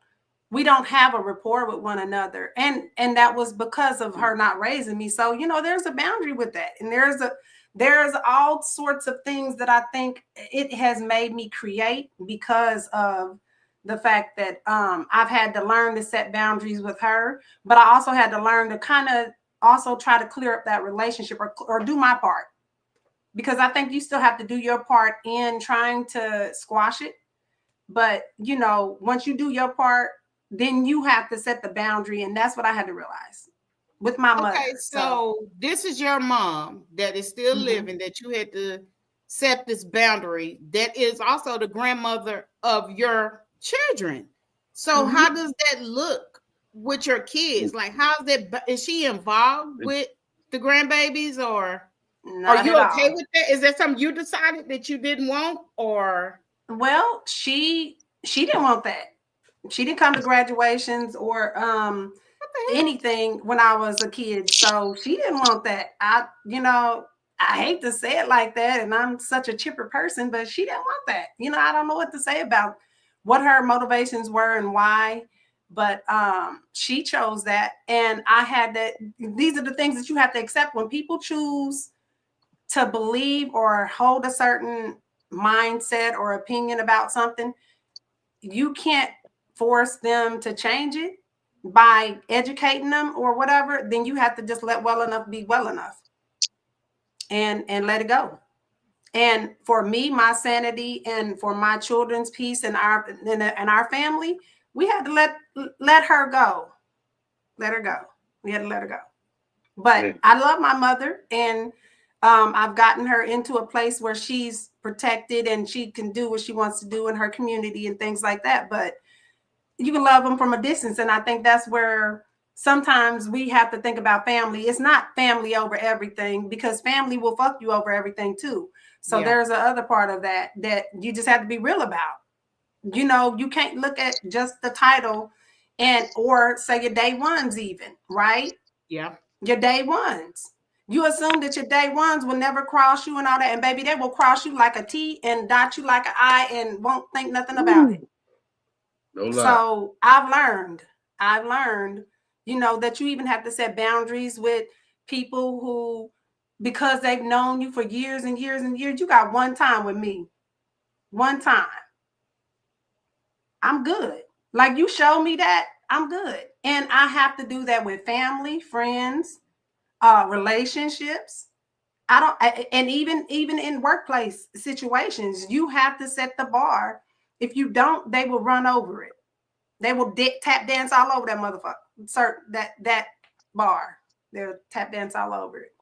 have a rapport with one another, and that was because of her not raising me. So there's a boundary with that, and there's all sorts of things that I think it has made me create because of the fact that I've had to learn to set boundaries with her, but I also had to learn to kind of also try to clear up that relationship, or do my part, because I think you still have to do your part in trying to squash it. But once you do your part, then you have to set the boundary, and that's what I had to realize with my mother. Okay, so this is your mom that is still living, that you had to set this boundary, that is also the grandmother of your children. So how does that look with your kids? Like, how's that? Is she involved with the grandbabies, or Not are you at okay all. with that? Is that something you decided that you didn't want, or? Well, she didn't want that. She didn't come to graduations or anything when I was a kid. So she didn't want that. I hate to say it like that, and I'm such a chipper person, but she didn't want that. I don't know what to say about what her motivations were and why, but she chose that. And I had that. These are the things that you have to accept when people choose to believe or hold a certain mindset or opinion about something. You can't force them to change it by educating them or whatever. Then you have to just let well enough be well enough and let it go. And for me, my sanity, and for my children's peace and our family, we had to let her go. Let her go. We had to let her go. But I love my mother, and I've gotten her into a place where she's protected and she can do what she wants to do in her community and things like that. But you can love them from a distance. And I think that's where sometimes we have to think about family. It's not family over everything, because family will fuck you over everything too. So there's a other part of that you just have to be real about. You can't look at just the title And or say your day ones even, right? Yeah. Your day ones. You assume that your day ones will never cross you and all that. And baby, they will cross you like a T and dot you like an I and won't think nothing about it. No lie. So I've learned, you know, that you even have to set boundaries with people who, because they've known you for years and years and years. You got one time with me. One time. I'm good. Like you showed me that, I'm good. And I have to do that with family, friends, relationships. And even in workplace situations, you have to set the bar. If you don't, they will run over it. They will tap dance all over that motherfucker. That bar. They'll tap dance all over it.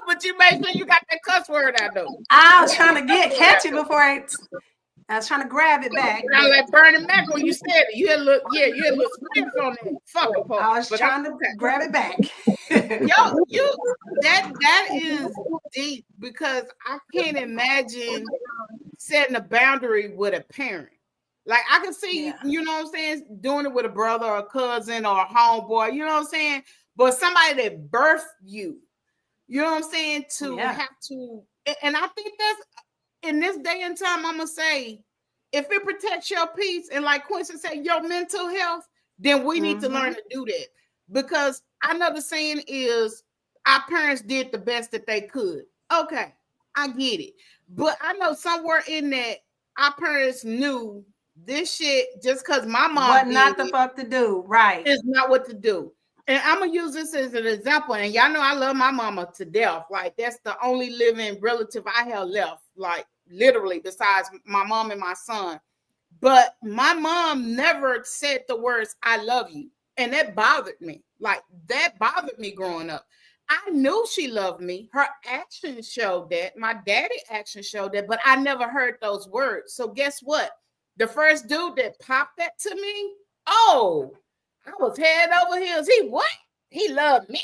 But you make sure you got that cuss word out though. I was trying to catch it before I was trying to grab it back. Sound like Bernie Mac when you said it. You had a little spiff on that fucking part. I was trying to grab it back. Yo, that is deep because I can't imagine setting a boundary with a parent. Like I can see, you know what I'm saying, doing it with a brother or a cousin or a homeboy, you know what I'm saying? But somebody that birthed you, you know what I'm saying, to have to, and I think that's, in this day and time, I'm going to say, if it protects your peace, and like Quincy said, your mental health, then we need to learn to do that. Because I know the saying is, our parents did the best that they could. Okay, I get it. But I know somewhere in that, our parents knew this shit, just because my mom what not the fuck to do, right? Is not what to do. And I'm gonna use this as an example. And y'all know I love my mama to death. Like that's the only living relative I have left, like literally, besides my mom and my son. But my mom never said the words "I love you," and that bothered me. Like that bothered me growing up. I knew she loved me. Her actions showed that. My daddy actions showed that, but I never heard those words. So guess what? The first dude that popped that to me, oh, I was head over heels. He what? He loved me.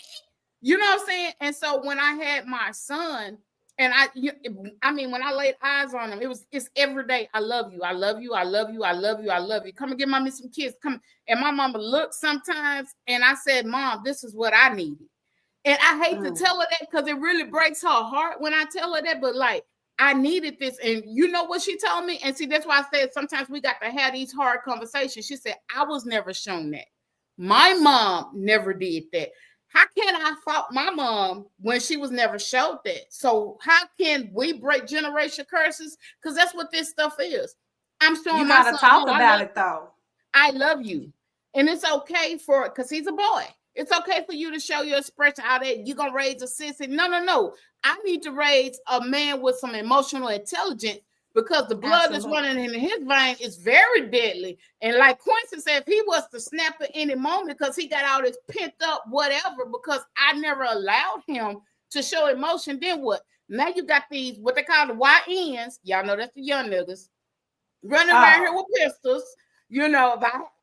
You know what I'm saying? And so when I had my son, and I mean, when I laid eyes on him, it's every day. I love you. I love you. I love you. I love you. I love you. Come and give mommy some kiss. Come. And my mama looked sometimes, and I said, Mom, this is what I needed. And I hate to tell her that because it really breaks her heart when I tell her that, but like, I needed this. And you know what she told me? And see, that's why I said sometimes we got to have these hard conversations. She said, I was never shown that. My mom never did that. How can I fault my mom when she was never showed that? So how can we break generation curses? Because that's what this stuff is. I'm showing you gotta talk about it though. I love you. And it's okay for, because he's a boy. It's okay for you to show your expression out there. You're going to raise a sissy. No. I need to raise a man with some emotional intelligence because the blood that's running in his vein is very deadly. And like Quincy said, if he was to snap at any moment because he got all this pent up whatever, because I never allowed him to show emotion, then what? Now you got these, what they call the YNs. Y'all know that's the young niggas running around here with pistols. You know,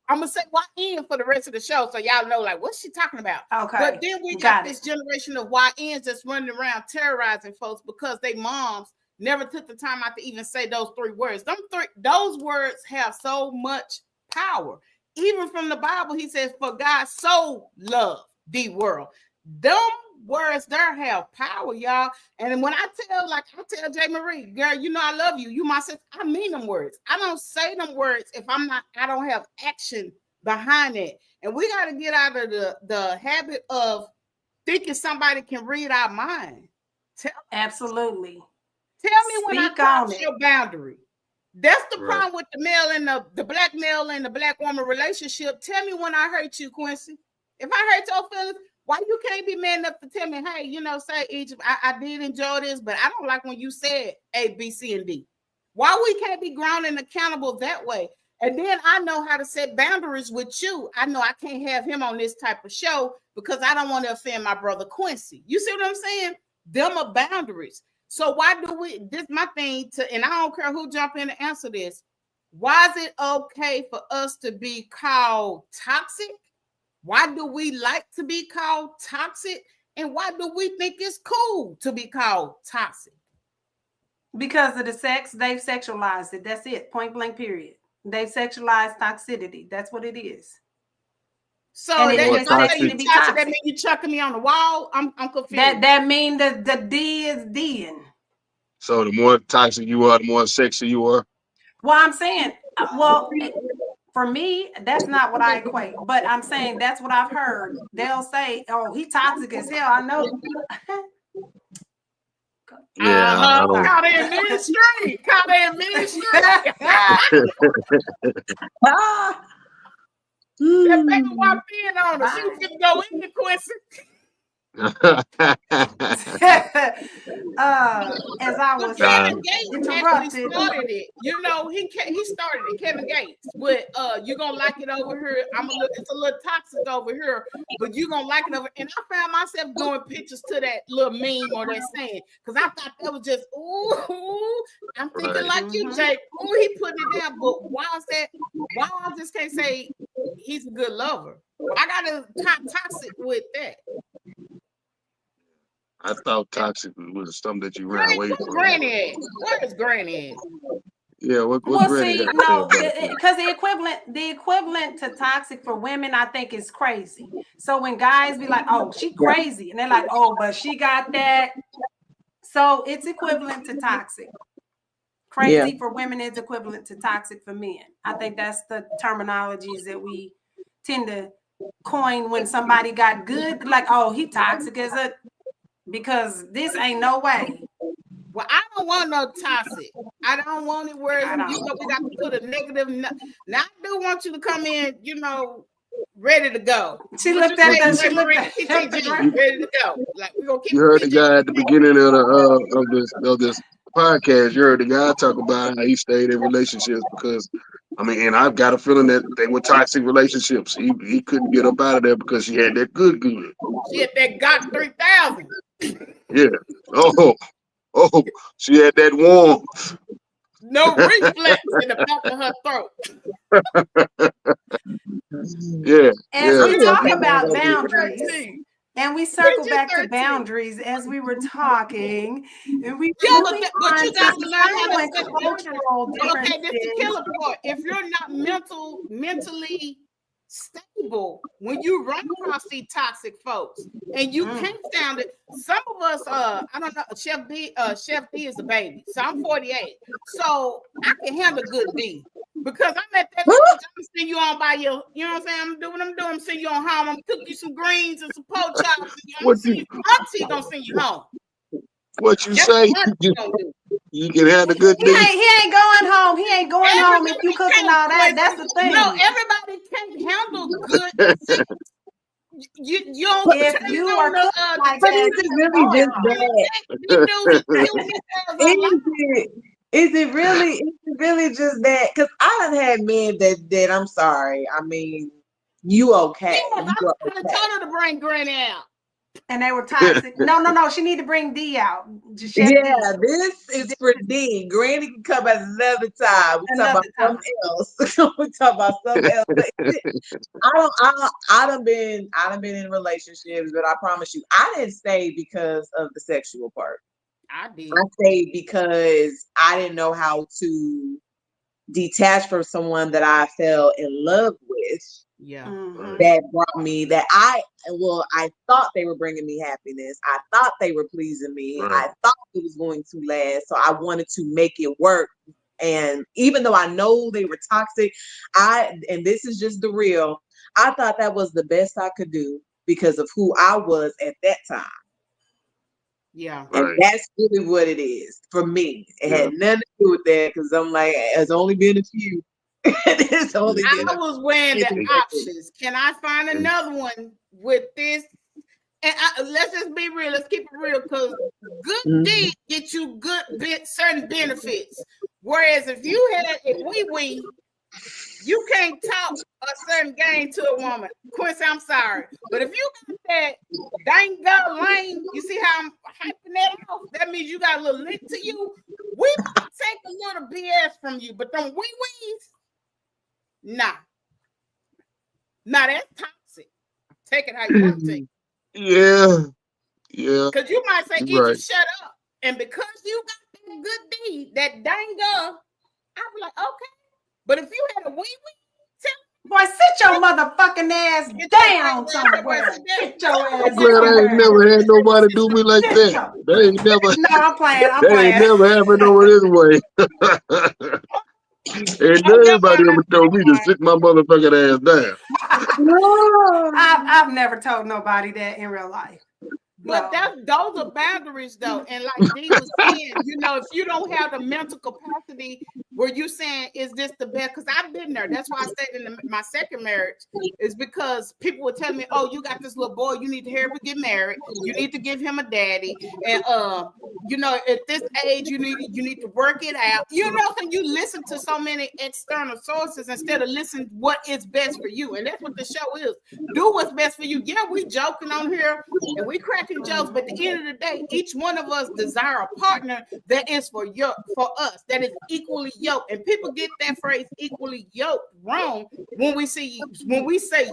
I'm going to say YN for the rest of the show so y'all know, like, what's she talking about? Okay. But then we got this generation of YNs that's running around terrorizing folks because they moms never took the time out to even say those three words. Those words have so much power. Even from the Bible, he says, for God so loved the world. Them words there have power, y'all. And when I tell J. Marie, girl, you know I love you. You my sister. I mean them words. I don't say them words if I don't have action behind it. And we got to get out of the habit of thinking somebody can read our mind. Absolutely. Tell me when I cross your boundary. That's the problem with the male and the black male and the black woman relationship. Tell me when I hurt you, Quincy. If I hurt your feelings, why you can't be man enough to tell me, hey, you know, say Egypt, I did enjoy this, but I don't like when you said A, B, C, and D. Why we can't be grounded and accountable that way? And then I know how to set boundaries with you. I know I can't have him on this type of show because I don't want to offend my brother Quincy. You see what I'm saying? Them are boundaries. So why do we, this my thing and I don't care who jump in to answer this. Why is it okay for us to be called toxic? Why do we like to be called toxic? And why do we think it's cool to be called toxic? Because of the sex, they've sexualized it. That's it. Point blank, period. They sexualize toxicity. That's what it is. So And that More if I say toxic. you toxic, that means you chucking me on the wall. I'm confused. That mean the D is D'ing. So the more toxic you are, the more sexy you are. Well, I'm saying, for me, that's not what I equate, but I'm saying that's what I've heard. They'll say, "Oh, he toxic as hell." I know. Yeah, I don't. Caught in mid-street. Caught in mid-street. That baby walked in on her. She was going to go in the Quincy. As I was Kevin Gates interrupted. actually started it. You know, he started it, Kevin Gates. But you're gonna like it over here. It's a little toxic over here, but you're gonna like it over. And I found myself doing pictures to that little meme or that saying, because I thought that was just I'm thinking like you, Jake. He putting it down. But why is that? Why I just can't say he's a good lover? I gotta toxic with that. I thought toxic was something that you ran away from. Granny at? Where is Granny at? Yeah, what Well, Granny see, got no, to say about because the equivalent to toxic for women, I think, is crazy. So when guys be like, "Oh, she crazy," and they're like, "Oh, but she got that," so it's equivalent to toxic. Crazy for women is equivalent to toxic for men. I think that's the terminologies that we tend to coin when somebody got good, like, "Oh, he toxic," as a because this ain't no way. Well, I don't want no toxic. I don't want it where we got to put a negative. Now I do want you to come in, ready to go. She looked at ready to go. Like we're gonna keep. You heard the guy at the beginning of this podcast. You heard the guy talk about how he stayed in relationships because, and I've got a feeling that they were toxic relationships. He couldn't get up out of there because she had that good. She had that got 3,000. Yeah. Oh, she had that warmth. No reflex in the back of her throat. Yeah. As we talk about boundaries, and we circle back to boundaries as we were talking, and we but you got to learn how to set cultural differences. Okay, this is the killer part. If you're not mentally stable when you run across these toxic folks and you can't stand it. Some of us, I don't know, Chef D is a baby. So I'm 48. So I can handle good D. Because I'm at that age, I'm gonna send you on by your, you know what I'm saying? I'm doing what I'm doing. I'm send you on home. I'm cook you some greens and some pork chops. Auntie gonna send you home. What you say? You can have a good day. He ain't going home. He ain't going home if you cooking all that. That's the thing. No, everybody can't handle good sex. You don't if you are like but is it really just that? Is it really just that? Because I done had men that I'm sorry. You okay? Yeah, I told her to bring Granny out. And they were toxic. No. She need to bring D out. This is for D. Granny can come at another time. We talk about something else. We talk about something else. I done been in relationships, but I promise you, I didn't stay because of the sexual part. I did. I stayed because I didn't know how to detach from someone that I fell in love with. Yeah. That brought me that I thought they were bringing me happiness. I thought they were pleasing me. I thought it was going to last. So I wanted to make it work. And even though I know they were toxic, and this is just the real, I thought that was the best I could do because of who I was at that time. Yeah. And that's really what it is for me. It had nothing to do with that because I'm like, it's only been a few. I was weighing the options. Can I find another one with this? And let's just be real. Let's keep it real because good deed get you certain benefits. Whereas if you had a wee, you can't talk a certain game to a woman. Quincy, I'm sorry. But if you got that dang girl lane, you see how I'm hyping that off? That means you got a little link to you. We might take a little BS from you, but them wee-wees, nah, that's toxic. Take it how you want to take it. Yeah. Because you might say, Egypt, shut up. And because you got that good deed, that dang girl, I'll be like, okay. But if you had a wee, boy, sit your motherfucking ass down somewhere. Sit your ass I'm glad I ain't never had nobody do me like that. They ain't never. No, I'm playing. They ain't never happened over this way. And everybody ever told me to sit my motherfucking ass down. I've never told nobody that in real life. But those are boundaries, though. And like Dee was saying, you know, if you don't have the mental capacity where you saying, is this the best? Because I've been there. That's why I stayed in my second marriage, is because people would tell me, oh, you got this little boy, you need to hurry up and get married. You need to give him a daddy. And you know, at this age, you need to work it out. You know, and you listen to so many external sources instead of listening what is best for you. And that's what the show is. Do what's best for you. Yeah, we joking on here and we cracking jokes, but at the end of the day, each one of us desire a partner that is for us, that is equally yoked. And people get that phrase equally yoked wrong when we say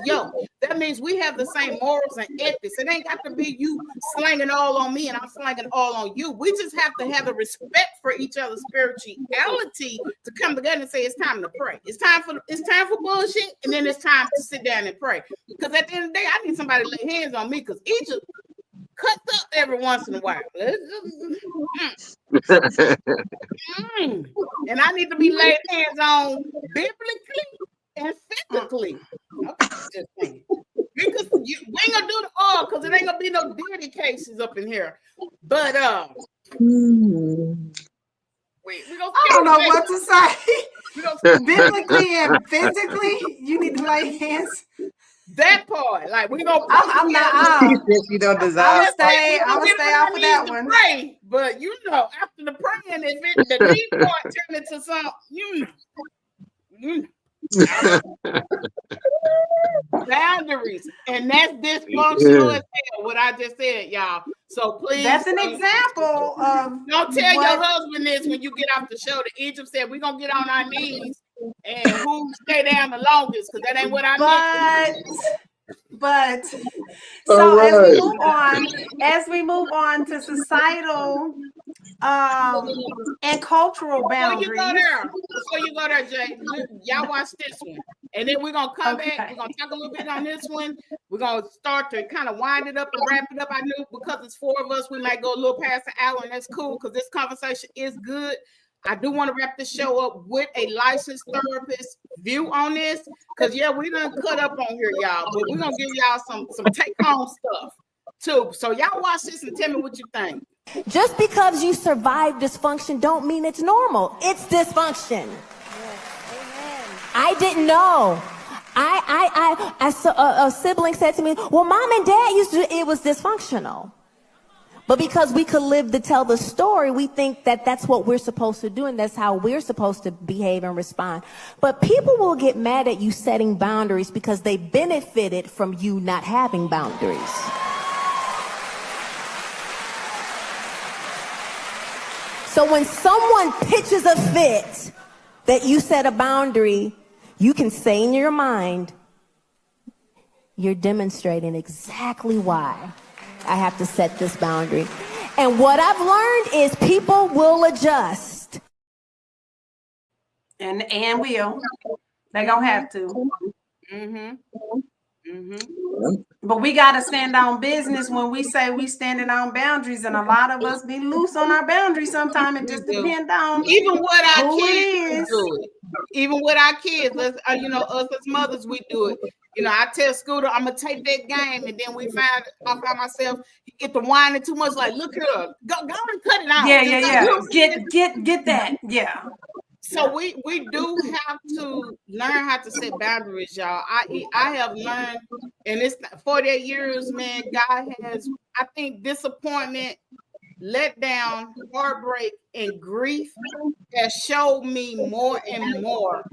yoked. That means we have the same morals and ethics. It ain't got to be you slanging all on me and I'm slanging all on you. We just have to have the respect for each other's spirituality to come together and say it's time to pray. It's time for bullshit, and then it's time to sit down and pray. Because at the end of the day, I need somebody to lay hands on me because each of cuts up every once in a while. And I need to be laid hands on biblically and physically. Okay, just saying. Because we ain't gonna do the all because it ain't gonna be no dirty cases up in here. But I don't know what to say. Biblically and physically, you need to lay hands. That part, like we're gonna. I'm not. You don't desire. I'm gonna stay off of that one. Pray, but you know, after the praying, if the need part turn into something, boundaries, and that's dysfunctional as hell. What I just said, y'all. So please, that's an example of. Don't tell your husband this when you get off the show. The Egypt said we're gonna get on our knees and who stay down the longest, because that ain't what I meant. But so as we move on to societal and cultural boundaries. Before you go there, Jay, y'all watch this one. And then we're gonna come back. We're gonna talk a little bit on this one. We're gonna start to kind of wind it up and wrap it up. I knew because it's four of us, we might go a little past an hour, and that's cool because this conversation is good. I do want to wrap this show up with a licensed therapist view on this, because we done cut up on here, y'all. But we're gonna give y'all some take-home stuff too. So y'all watch this and tell me what you think. Just because you survive dysfunction don't mean it's normal. It's dysfunction. Yes. I didn't know. A sibling said to me, well, mom and dad used to, it was dysfunctional. But because we could live to tell the story, we think that that's what we're supposed to do and that's how we're supposed to behave and respond. But people will get mad at you setting boundaries because they benefited from you not having boundaries. So when someone pitches a fit that you set a boundary, you can say in your mind, you're demonstrating exactly why I have to set this boundary. And what I've learned is people will adjust. And will. They're going to have to. But we got to stand on business when we say we standing on boundaries, and a lot of us be loose on our boundaries sometimes. It just depends on even what our who kids do it. Even with our kids, us as mothers, we do it. I tell Scooter, I'm gonna take that game, and then I find myself get to whining too much. Like, look here, go and cut it out. Get that. Yeah. So we do have to learn how to set boundaries, y'all. I have learned, and it's 48 years, man. God has, I think, disappointment, letdown, heartbreak, and grief has showed me more and more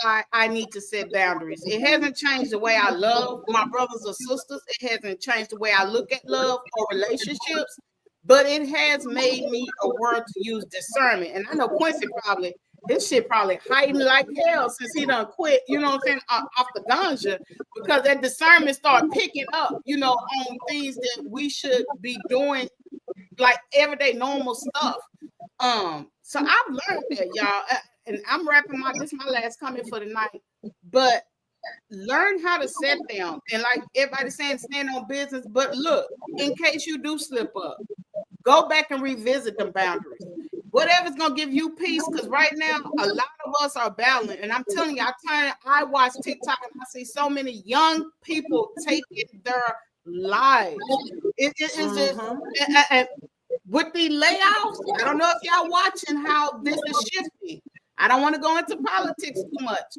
why I need to set boundaries. It hasn't changed the way I love my brothers or sisters. It hasn't changed the way I look at love or relationships, but it has made me aware to use discernment. And I know Quincy this shit probably hiding like hell since he done quit, you know what I'm saying, off the ganja, because that discernment start picking up, on things that we should be doing, like everyday normal stuff. So I've learned that, y'all. and I'm wrapping this is my last comment for the night, but learn how to set them. And like everybody's saying, stand on business. But look, in case you do slip up, go back and revisit the boundaries. Whatever's gonna give you peace, because right now a lot of us are battling. And I'm telling you, I watch TikTok and I see so many young people taking their lives. It is just and with the layoffs. I don't know if y'all watching how this is shifting. I don't want to go into politics too much,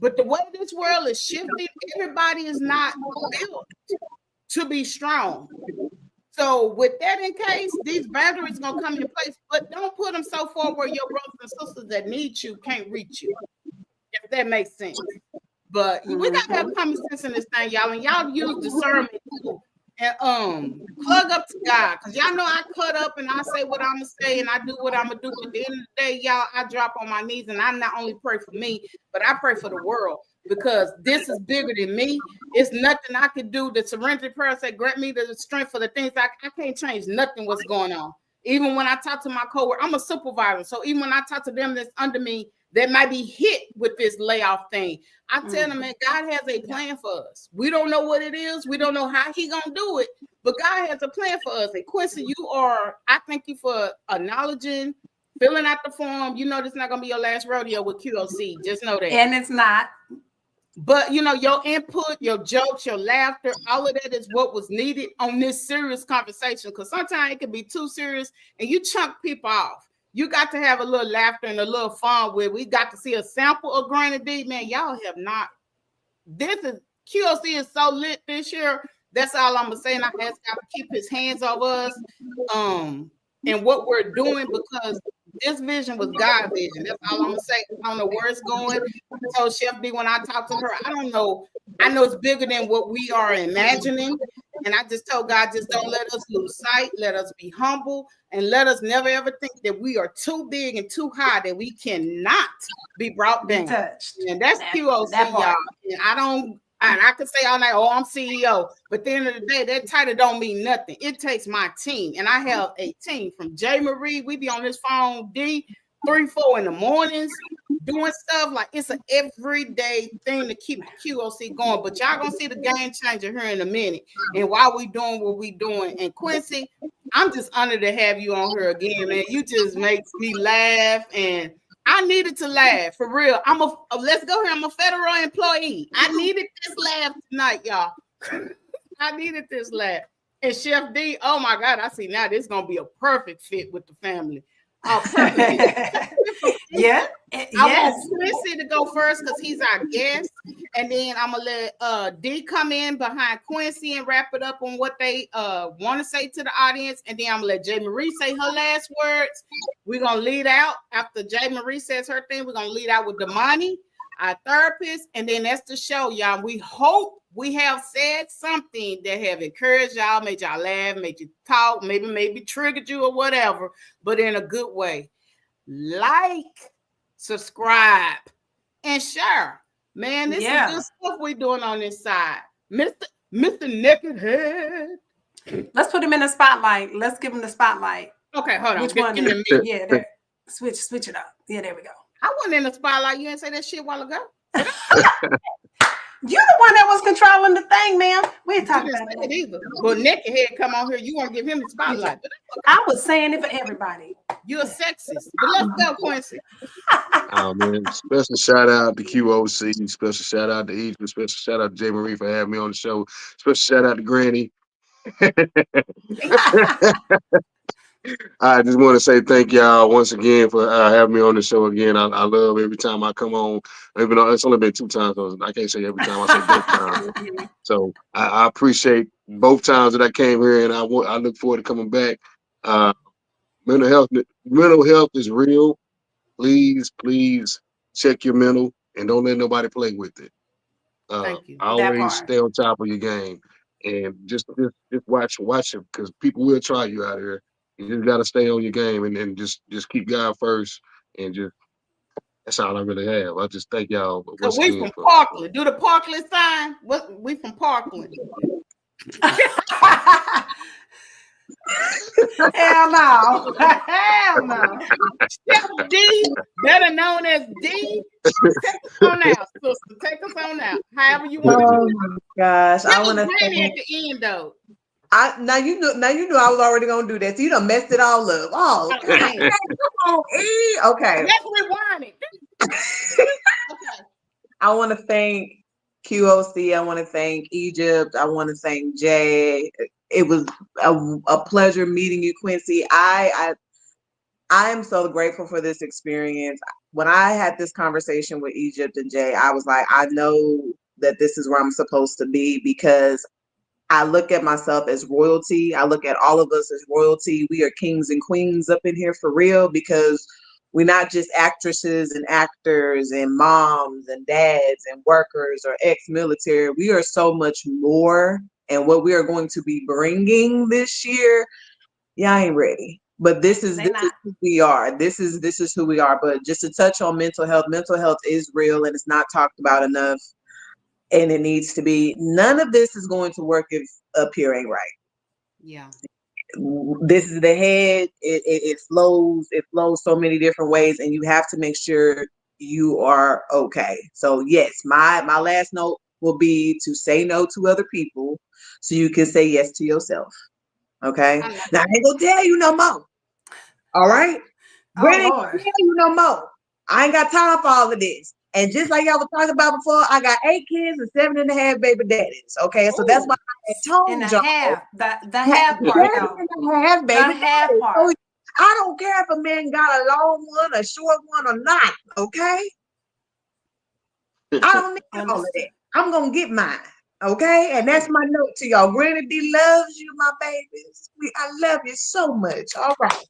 but the way this world is shifting, everybody is not built to be strong. So with that in case, these boundaries gonna come in place, but don't put them so far where your brothers and sisters that need you can't reach you, if that makes sense. But we gotta have common sense in this thing, y'all, and y'all use discernment too. And plug up to God, because y'all know I cut up and I say what I'm gonna say and I do what I'm gonna do. At the end of the day, y'all, I drop on my knees and I not only pray for me, but I pray for the world, because this is bigger than me. It's nothing I can do. The serenity prayer said, grant me the strength for the things I can't change nothing what's going on. Even when I talk to my coworker, I'm a supervisor. So even when I talk to them that's under me, that might be hit with this layoff thing, I tell them, man, God has a plan for us. We don't know what it is. We don't know how he gonna do it, but God has a plan for us. And Quincy, I thank you for acknowledging, filling out the form. You know, this is not gonna be your last rodeo with QOC. Just know that. And it's not. But you know, your input, your jokes, your laughter, all of that is what was needed on this serious conversation. Because sometimes it can be too serious and you chunk people off. You got to have a little laughter and a little fun where we got to see a sample of Granny D. Man, y'all have not. QOC is so lit this year. That's all I'm gonna say. And I ask God to keep his hands over us and what we're doing, because this vision was God's vision. That's all I'm gonna say. I don't know where it's going. I told Chef D when I talked to her, I don't know. I know it's bigger than what we are imagining. And I just told God, just don't let us lose sight. Let us be humble, and let us never ever think that we are too big and too high that we cannot be brought down. Touched. And that's QOC, y'all. And I could say all night, oh, I'm CEO. But at the end of the day, that title don't mean nothing. It takes my team. And I have a team from J. Marie. We be on this phone, D, 3, 4 in the mornings, doing stuff like it's an everyday thing to keep the QOC going. But y'all gonna see the game changer here in a minute. And while we doing what we doing, and Quincy, I'm just honored to have you on here again, man. You just makes me laugh, and I needed to laugh for real. Let's go here. I'm a federal employee. I needed this laugh tonight, y'all. I needed this laugh. And Chef D, oh my God, I see now this is gonna be a perfect fit with the family. Yeah. I want Quincy to go first because he's our guest, and then I'm gonna let D come in behind Quincy and wrap it up on what they want to say to the audience, and then I'm gonna let J. Marie say her last words. We're gonna lead out after J. Marie says her thing. We're gonna lead out with Damani, our therapist, and then that's the show, y'all. We hope we have said something that have encouraged y'all, made y'all laugh, made you talk, maybe triggered you or whatever, but in a good way. Like, subscribe, and share. Man, this is good stuff we doing on this side. Mr. Naked Head. Let's put him in the spotlight. Let's give him the spotlight. Okay, hold on. Which one? Yeah, there. Switch it up. Yeah, there we go. I wasn't in the spotlight. You didn't say that shit a while ago. You're the one that was controlling the thing, ma'am. We ain't talking about it either. But Naked Head come on here. You want to give him the spotlight. I was saying it for everybody. You're a sexist. But let's go, Quincy. Oh, man. Special shout out to QOC. Special shout out to Egypt. Special shout out to J. Marie for having me on the show. Special shout out to Granny. I just want to say thank y'all once again for having me on the show again. I love every time I come on, even though it's only been 2 times. So I can't say every time. I say both times. So I appreciate both times that I came here, and I look forward to coming back. Mental health is real. Please check your mental and don't let nobody play with it. Thank you. Always stay on top of your game, and just watch it, because people will try you out here. You just got to stay on your game and just keep God first, and that's all I really have. I just thank y'all. So we from Parkland. Do the Parkland sign. We from Parkland. Hell no. Hell no. Step D, better known as D. Take us on out, sister. Take us on out. However you want to do it. Oh my gosh. I want to Granny thank at the end though. now you knew I was already gonna do that. So you done messed it all up. Oh, Okay. come on, E. Okay. Let's rewind it. Okay. I want to thank QOC. I want to thank Egypt. I want to thank Jay. It was a pleasure meeting you, Quincy. I am so grateful for this experience. When I had this conversation with Egypt and Jay, I was like, I know that this is where I'm supposed to be, because I look at myself as royalty. I look at all of us as royalty. We are kings and queens up in here for real, because we're not just actresses and actors and moms and dads and workers or ex-military. We are so much more. And what we are going to be bringing this year, I ain't ready. But this is who we are. This is who we are. But just to touch on mental health is real and it's not talked about enough. And it needs to be. None of this is going to work if up here ain't right. Yeah. This is the head. It flows so many different ways, and you have to make sure you are okay. So yes, my last note will be to say no to other people so you can say yes to yourself. Okay. Now I ain't gonna tell you no more. All right. Granny, ain't gonna tell you no more. I ain't got time for all of this. And just like y'all was talking about before, I got 8 kids and 7.5 baby daddies. Okay, so that's why I told y'all. The half part. 7.5 baby daddies. So I don't care if a man got a long one, a short one, or not. Okay, I don't need all of that. I'm gonna get mine. Okay, and that's my note to y'all. Granny D loves you, my babies. I love you so much. All right.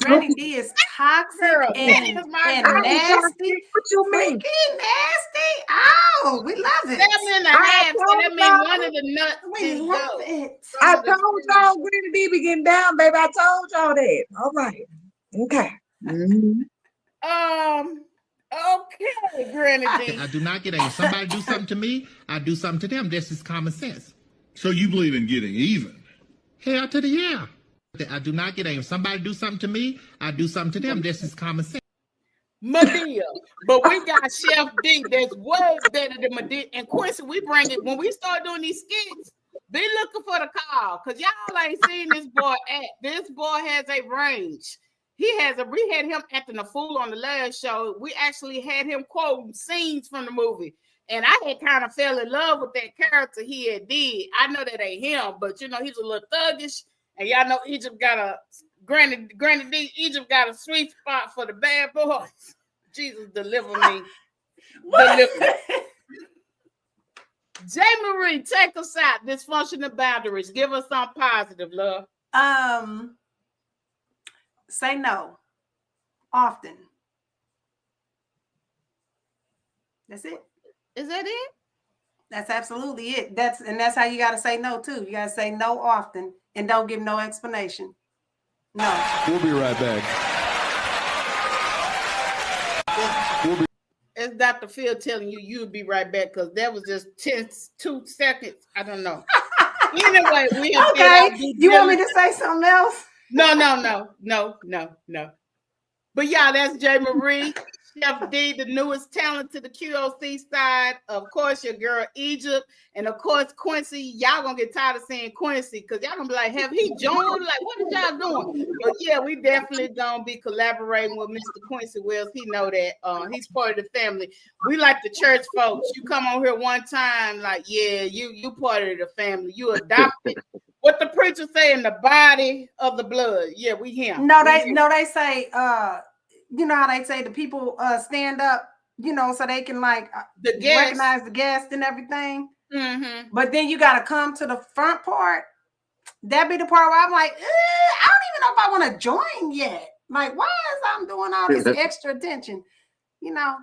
Granny D is toxic and nasty. What you mean? Freaking nasty. Oh, we love it. 7.5. So that means one of the nuts. We love it. I told y'all Granny D be getting down, baby. I told y'all that. All right. Okay. Okay, Granny D. I do not get angry. Somebody do something to me, I do something to them. This is common sense. So you believe in getting even? Hell to the yeah. I do not get angry. Somebody do something to me, I do something to them. This is common sense. Medea. But we got Chef D that's way better than Medea. And Quincy, we bring it when we start doing these skits. Be looking for the call, because y'all ain't seen this boy act. This boy has a range. We had him acting a fool on the last show. We actually had him quoting scenes from the movie. And I had kind of fell in love with that character he had did. I know that ain't him, but he's a little thuggish. And y'all know Egypt got a Granny D. Egypt got a sweet spot for the bad boys. Jesus, deliver me. Deliver me. J. Marie, take us out. Dysfunctional Boundaries. Give us some positive, love. Say no often. That's it. Is that it? That's absolutely it. That's how you got to say no too. You got to say no often and don't give no explanation. No. We'll be right back. It's Dr. Phil telling you you'll be right back, because that was just 2 seconds. I don't know. Anyway, okay. You want me to say something else? No. But yeah, that's J. Marie, Chef D, the newest talent to the QOC side. Of course, your girl Egypt, and of course Quincy. Y'all gonna get tired of saying Quincy, because y'all gonna be like, have he joined? Like, what is y'all doing? But yeah, we definitely gonna be collaborating with Mr. Quincy Wells. He know that. He's part of the family. We like the church folks. You come on here one time, like, yeah, you part of the family. You adopted. What the preacher say, in the body of the blood. Yeah, we him. They say, you know how they say the people stand up, so they can recognize the guest and everything. Mm-hmm. But then you got to come to the front part. That be the part where I'm like, I don't even know if I want to join yet. Like, why is I'm doing all this extra attention?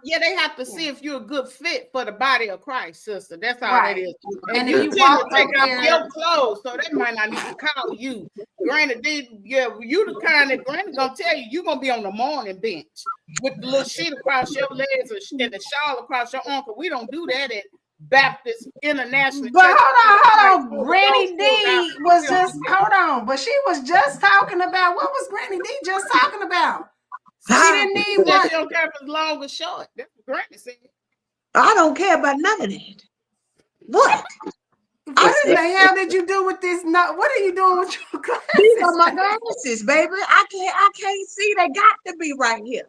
Yeah, they have to see if you're a good fit for the body of Christ, sister. That's all that is. And if you walk take off your clothes, so they might not need to call you. Granny D, yeah, you the kind that Granny gonna tell you you're gonna be on the morning bench with the little sheet across your legs and the shawl across your arm. We don't do that at Baptist International. But hold on. Granny D was just, hold on. But she was just talking about, what was Granny D just talking about? She didn't need one. She don't care if it's long or short. That's what Granny said. I don't care about none of that. What? What in the hell did you do with this? No, what are you doing with your glasses? These are my glasses, baby. I can't see. They got to be right here.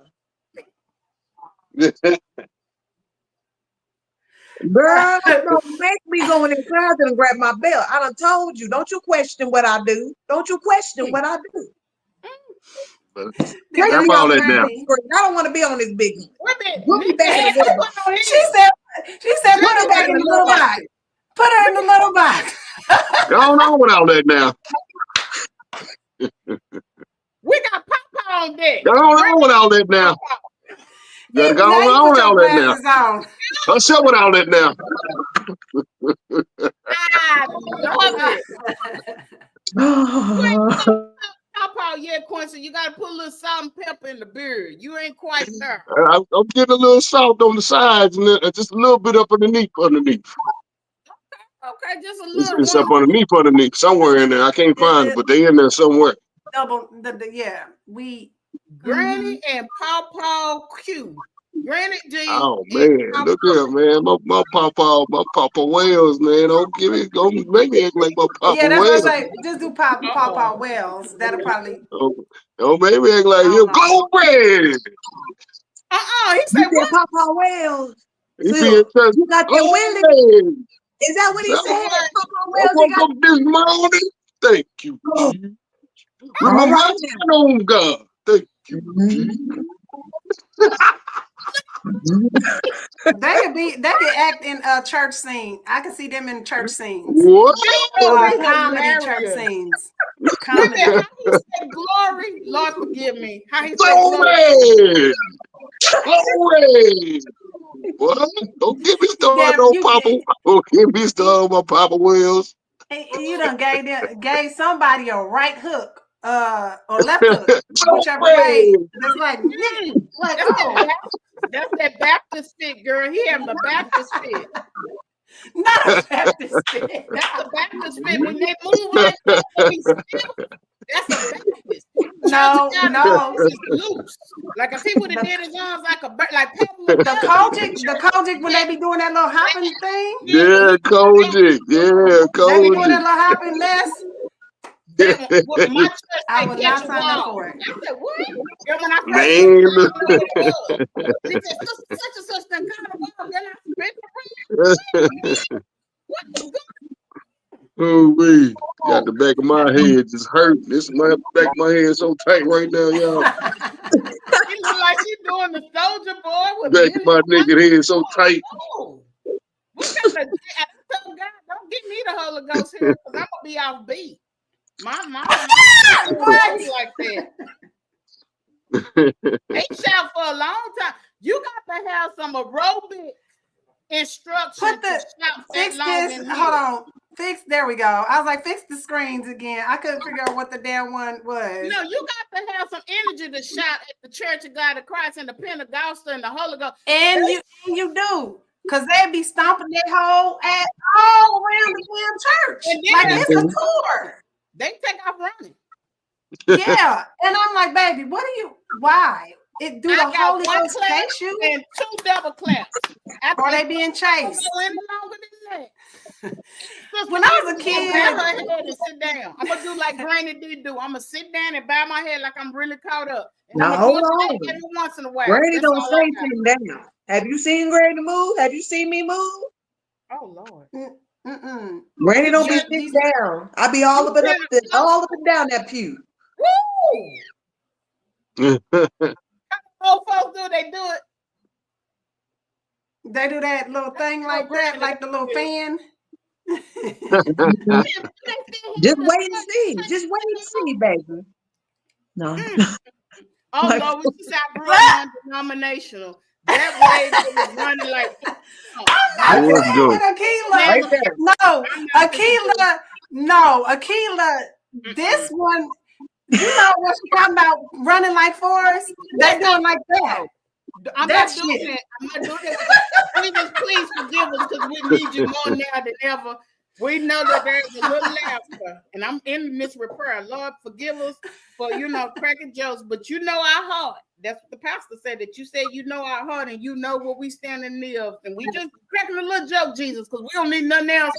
Girl, don't make me go in the closet and grab my belt. I done told you. Don't you question what I do. Don't you question what I do. That's all that now. I don't want to be on this big one. Put me back in the little box. She said, put her back in the little box. Put her in the little box. Go on with all that now. We got Papa on deck. Go on with all that now. Gotta go on with all that now. What's up with all that now? I love it. Papa, yeah, Quincy, you gotta put a little salt and pepper in the beard. You ain't quite there. I'm getting a little salt on the sides and just a little bit up underneath. Okay, just a little. It's up underneath, somewhere in there. I can't find it, but they in there somewhere. Double, Granny and Papa Q. Granny G. Oh man, look here, man. My Papa Wells, man. Don't make me act like my Papa Wells. Yeah, that's what I say. Just do Papa Wells. That'll probably. Don't make me act like him. Go red. He said what? Papa Wells. He be in church. You got your Wendy. Is that what he said? Papa Wells. I woke up this morning. Thank you, Jesus. Remember, on God. Thank you, Jesus. They could act in a church scene. I can see them in church scenes. What? Comedy church scenes. Comedy. How he said glory? Lord forgive me. How he said glory? Glory. What? Don't get me started on Papa. Don't get me started on my Papa Wells. You done gave somebody a right hook. Or left hook, whichever way. It's like that's that Baptist fit, girl. He have the Baptist fit. Not a Baptist fit. That's a Baptist fit. When they move like that, that's a Baptist. No. Loose. Like if he would have did his arms like Pablo. The Kojic when they be doing that little hopping thing. Yeah, Kojic. Yeah, Kojic. They be doing that little hopping mess. I would not sign up for it. I said, what? Girl, when I first said, such and such done kind of what? Oh, we got the back of my head just hurt. This my back of my head so tight right now, y'all. You look like you doing the soldier boy with back of my nigga head so tight. What kind of, I told God, don't get me the Holy Ghost here because I'm gonna be off beat. My mom like that. They shout for a long time. You got to have some aerobic instruction to shout fix that this. long. Hold on. There we go. I was like, fix the screens again. I couldn't figure out what the damn one was. No, you got to have some energy to shout at the Church of God of Christ and the Pentecostal and the Holy Ghost. And you do. Because they be stomping their whole ass all around the damn church. Like it's a tour. They take off running. Yeah. And I'm like, baby, why? Do the Holy Ghost chase you? And 2 double claps. Or they being chased. When I was a kid, bow her head and sit down. I'm gonna do like Granny did do. I'm gonna sit down and bow my head like I'm really caught up. And now hold on. Every once in a while. Granny don't say sit down. Have you seen Granny move? Have you seen me move? Oh Lord. Granny don't be sitting down. I be all up and down that pew. Woo! Old folks do they do it? They do that little thing like that, like the little fan. Just wait and see. Just wait and see, baby. No. Oh no, we just grew up non-denominational. That way they was running like Akila, this one, you know what she's talking about, running like Forrest? They doing like that. I'm not doing that. Please forgive us because we need you more now than ever. We know that there's a little laughter, and I'm ending this with prayer. Lord, forgive us for, cracking jokes, but you know our heart. That's what the pastor said, that you said you know our heart and you know what we stand in need of. And we just cracking a little joke, Jesus, because we don't need nothing else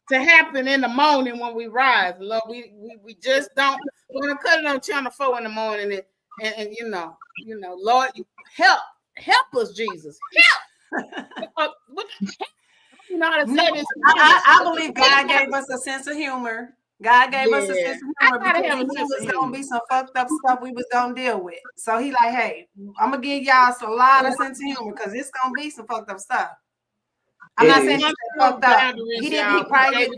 to happen in the morning when we rise. Lord, we just don't want to cut it on channel 4 in the morning. And Lord, help us, Jesus. Help. You know how to say this. I believe God gave us a sense of humor. God gave us a sense of humor because he knew it was gonna be some fucked up stuff we was gonna deal with. So he like, hey, I'm gonna give y'all a lot of sense of humor because it's gonna be some fucked up stuff. I'm not saying he fucked up. He probably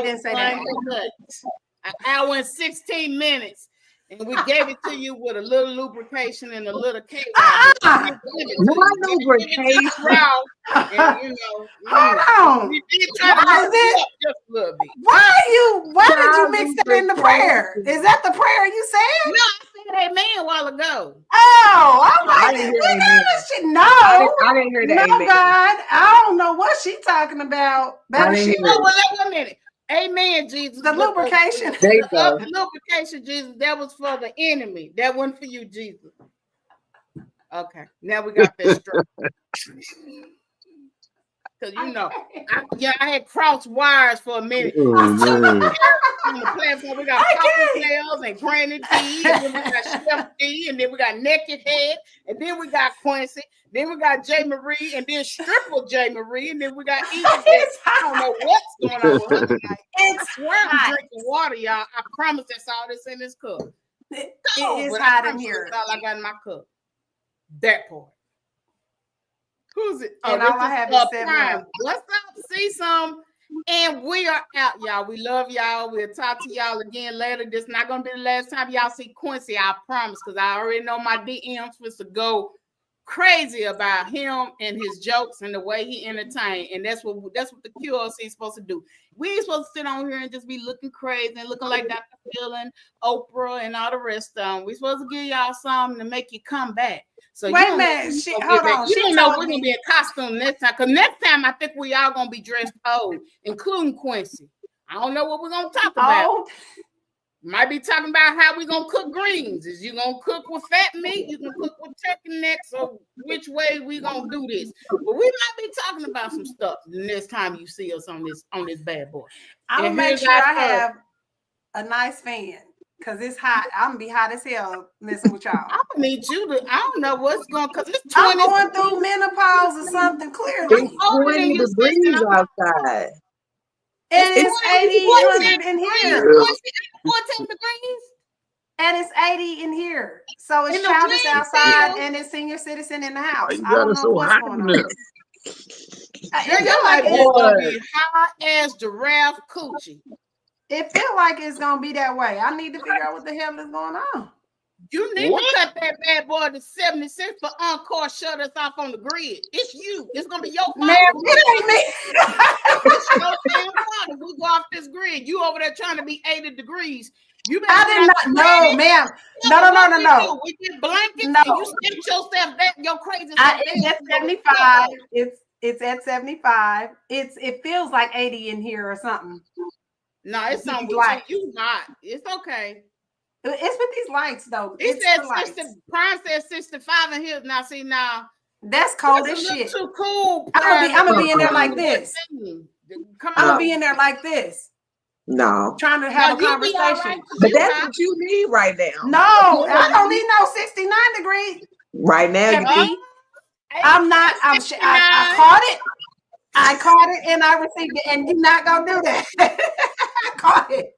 didn't say that. An hour and 16 minutes. And we gave it to you with a little lubrication and a little KY. What lubrication? Hold on. We did try to mix it up just a little bit. Why did you mix that in the prayer? Is that the prayer you said? No, I said amen a while ago. Oh, I'm like, no. I didn't hear that. No, amen. God, I don't know what she talking about. Well, wait a minute. Amen, Jesus. The lubrication. The lubrication, Jesus, that was for the enemy. That wasn't for you, Jesus. Okay, now we got that straight. Because I had crossed wires for a minute. On the platform, we got Papa Players and Granny D, and then we got Chef D, and then we got Naked Head, and then we got Quincy, then we got J. Marie, and then Stripper J. Marie, and then we got Edith. I don't know what's going on with her tonight. I swear I'm drinking water, y'all. I promise that's all that's in this cup. It is hot in here. That's all I got in my cup. That part. Who's it? And all I have is 7. What's up? See some. And we are out, y'all. We love y'all. We'll talk to y'all again later. This is not gonna be the last time y'all see Quincy. I promise, because I already know my DMs was to go crazy about him and his jokes and the way he entertained. And that's what the QLC is supposed to do. We ain't supposed to sit on here and just be looking crazy and looking like Dr. Phil and Oprah and all the rest of them. We supposed to give y'all something to make you come back. So wait a minute. Hold on. You don't know we're gonna be in costume next time, because next time I think we all gonna be dressed old, including Quincy. I don't know what we're gonna talk about. Might be talking about how we're gonna cook greens. Is you gonna cook with fat meat? You can cook with turkey necks, or which way we gonna do this? But we might be talking about some stuff the next time you see us on this bad boy. I'm gonna make sure I have a nice fan. Because it's hot. I'm gonna be hot as hell messing with y'all. I need you to, I don't know what's going, because it's 20. I'm going through menopause or something, clearly. It's 20 degrees outside. And it's 80 in here. 14 degrees. And it's 80 in here. So it's childish outside and it's senior citizen in the house. I don't know what's going on. You're like gonna be hot as giraffe coochie. It feel like it's gonna be that way. I need to figure out what the hell is going on. You need to cut that bad boy to 76 for Encore. Shut us off on the grid. It's you. It's gonna be your fault. Man, it ain't me. It's your damn fault. If we go off this grid, you over there trying to be 80 degrees. I did not know, ma'am. No. We get blankets and you stick yourself back. Your crazy. It's at 75. It's at 75. It feels like 80 in here or something. No, it's something like you not. It's okay. It's with these lights though. It says 60. Prime says 65 in here. Now see now. That's cold as shit. Too cool. I'm gonna be in there like this. I'm gonna be in there like this. No. Trying to have a conversation. Right, but that's what you need right now. No, I don't need no 69 degrees. Right now, you I'm not. I caught it. I caught it and I received it, and you're not gonna do that. I caught it.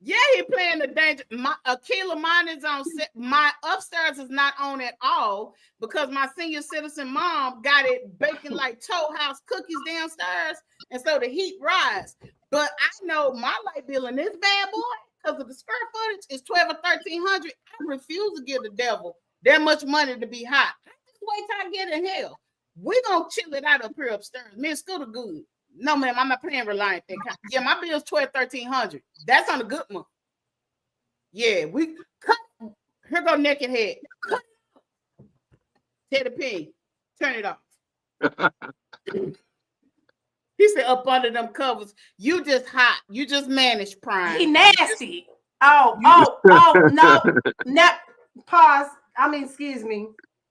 Yeah, he playing the danger. Akila, mine is on. My upstairs is not on at all because my senior citizen mom got it baking like Toll House cookies downstairs, and so the heat rise. But I know my light bill in this bad boy, because of the square footage, is 12 or 1,300. I refuse to give the devil that much money to be hot. Just wait till I get in hell. We're gonna chill it out up here upstairs. Me and Scooter good. No, ma'am, I'm not paying Reliant. Yeah, my bill's 12, 1,300. That's on a good month. Yeah, we cut. Here go Naked Head. Cut. Teddy P, turn it off. He said, up under them covers. You just hot. You just managed, Prime. He nasty. No. Pause. Excuse me.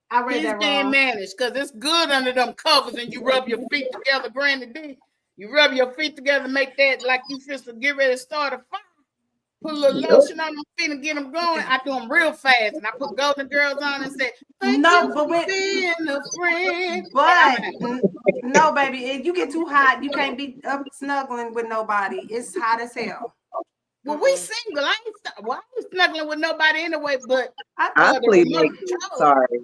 I read that wrong. He's being managed because it's good under them covers and you rub your feet together, Granny D. You rub your feet together, make that like you fist to get ready to start a fire. Put a little lotion on them feet and get them going. I do them real fast. And I put Golden Girls on and said, no, but being a friend. But no, baby, if you get too hot, you can't be up snuggling with nobody. It's hot as hell. Well, we single. I ain't snuggling with nobody anyway, but I plead sorry.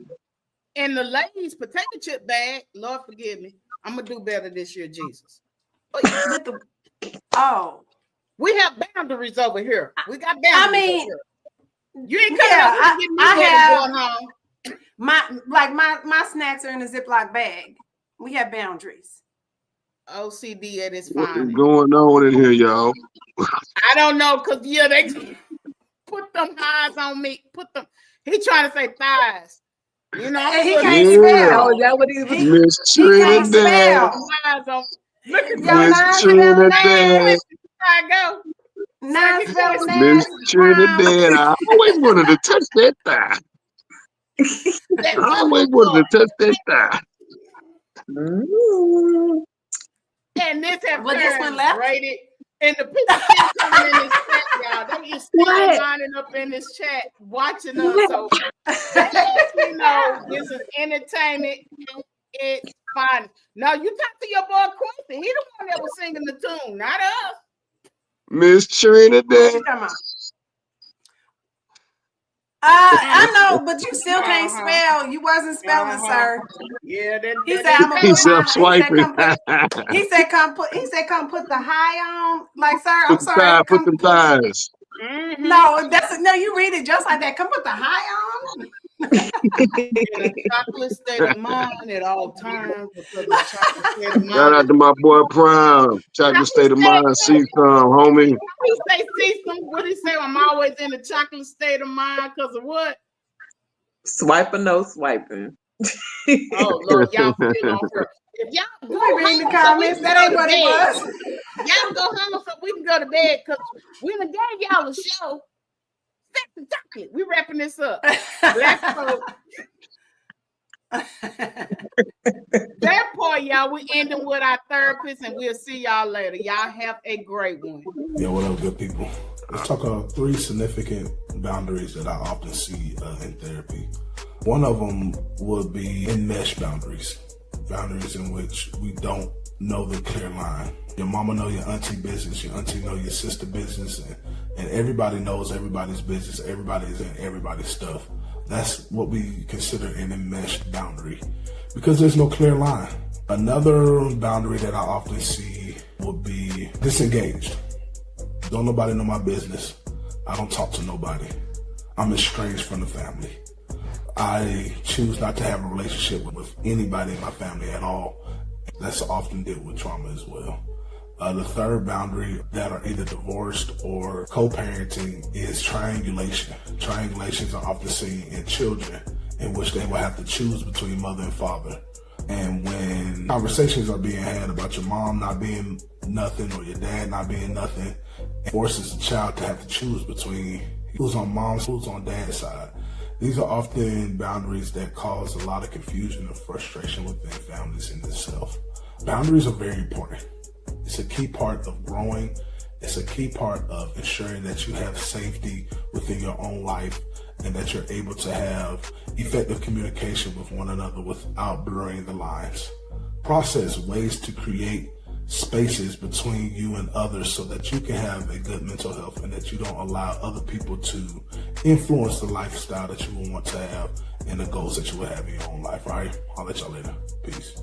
And the ladies' potato chip bag, Lord forgive me. I'm gonna do better this year, Jesus. We have boundaries over here. We got boundaries over here. You ain't coming out and getting me going home. My snacks are in a Ziploc bag. We have boundaries. OCD at its finest. What's going on in here, y'all? I don't know, because they put them highs on me. He trying to say thighs. You know, and he can't spell. Is that what he was? Miss Trinidad. Look at Miss Trinidad. I go. Miss Trinidad. I always wanted to touch that thigh. I always wanted to touch that thigh. And this one left. Rated. And the people coming in this chat, y'all, they just still lining up in this chat, watching us. So, you know, this is entertainment. It's fun. Now, you talk to your boy Quincy. He the one that was singing the tune, not us. Miss Trinidad. I know, but you still can't spell. You wasn't spelling, sir. Yeah, he said I'm gonna swiping. He said come put the high on. Like, sir, I'm sorry. Put them thighs. Mm-hmm. No, you read it just like that. Come put the high on. In a chocolate state of mind at all times. Shout out to my boy Prime. Chocolate state of mind. See some, homie. He say see some. What he say? I'm always in a chocolate state of mind because of what? Swiping, no swiping. Oh Lord, y'all feel on her. If y'all go read the comments, that ain't what it was. Y'all go home so we can go to bed because we done gave y'all a show. Chocolate. We wrapping this up. Black folk. That part, y'all, we ending with our therapist, and we'll see y'all later. Y'all have a great one. Yeah, what up, good people? Let's talk about 3 significant boundaries that I often see in therapy. One of them would be enmeshed boundaries. Boundaries in which we don't know the clear line. Your mama know your auntie business, your auntie know your sister business, and everybody knows everybody's business. Everybody is in everybody's stuff. That's what we consider an enmeshed boundary because there's no clear line. Another boundary that I often see would be disengaged. Don't nobody know my business. I don't talk to nobody. I'm estranged from the family. I choose not to have a relationship with anybody in my family at all. That's often dealt with trauma as well. The third boundary that are either divorced or co-parenting is triangulation. Triangulations are often seen in children in which they will have to choose between mother and father. And when conversations are being had about your mom not being nothing or your dad not being nothing, it forces the child to have to choose between who's on mom's, who's on dad's side. These are often boundaries that cause a lot of confusion and frustration within families in itself. Boundaries are very important. It's a key part of growing. It's a key part of ensuring that you have safety within your own life and that you're able to have effective communication with one another without blurring the lines. Process ways to create spaces between you and others so that you can have a good mental health and that you don't allow other people to influence the lifestyle that you will want to have and the goals that you will have in your own life. All right? I'll let y'all later. Peace.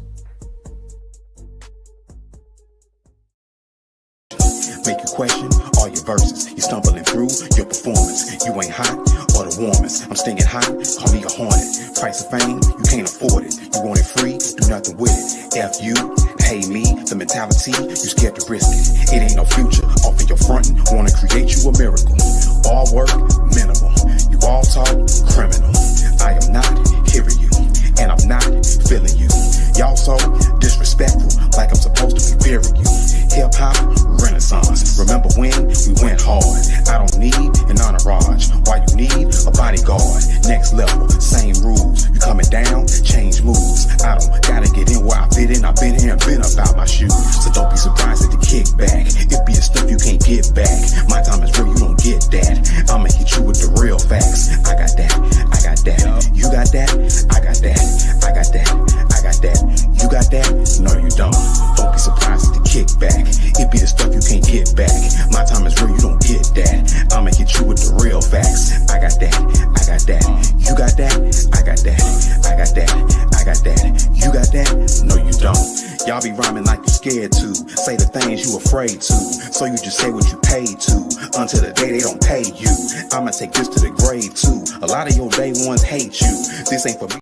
Make you question all your verses. You stumbling through your performance. You ain't hot or the warmest. I'm staying hot, call me a hornet. Price of fame, you can't afford it. You want it free, do nothing with it. F you, pay me, the mentality, you scared to risk it. It ain't no future, off of your frontin', wanna create you a miracle. All work, minimal. You all talk, criminal. I am not hearing you, and I'm not feeling you. Y'all so disrespectful, like I'm supposed to be burying you. Hip hop, renaissance. Remember when we went hard? I don't need an entourage. Why you need a bodyguard? Next level, same rules. You coming down, change moves. I don't gotta get in where I fit in. I've been here and been about my shoes. So don't be surprised at the kickback. It be the stuff you can't get back. My time is real, you don't get that. I'ma hit you with the real facts. I got that, I got that. You got that, I got that, I got that, I got that. You got that? No, you don't. Don't be surprised at the kickback. It be the stuff you can't get back. My time is real, you don't get that. I'ma hit you with the real facts. I got that, I got that. You got that? I got that, I got that, I got that. You got that? No, you don't. Y'all be rhyming like you scared to. Say the things you afraid to. So you just say what you paid to. Until the day they don't pay you. I'ma take this to the grave too. A lot of your day ones hate you. This ain't for me.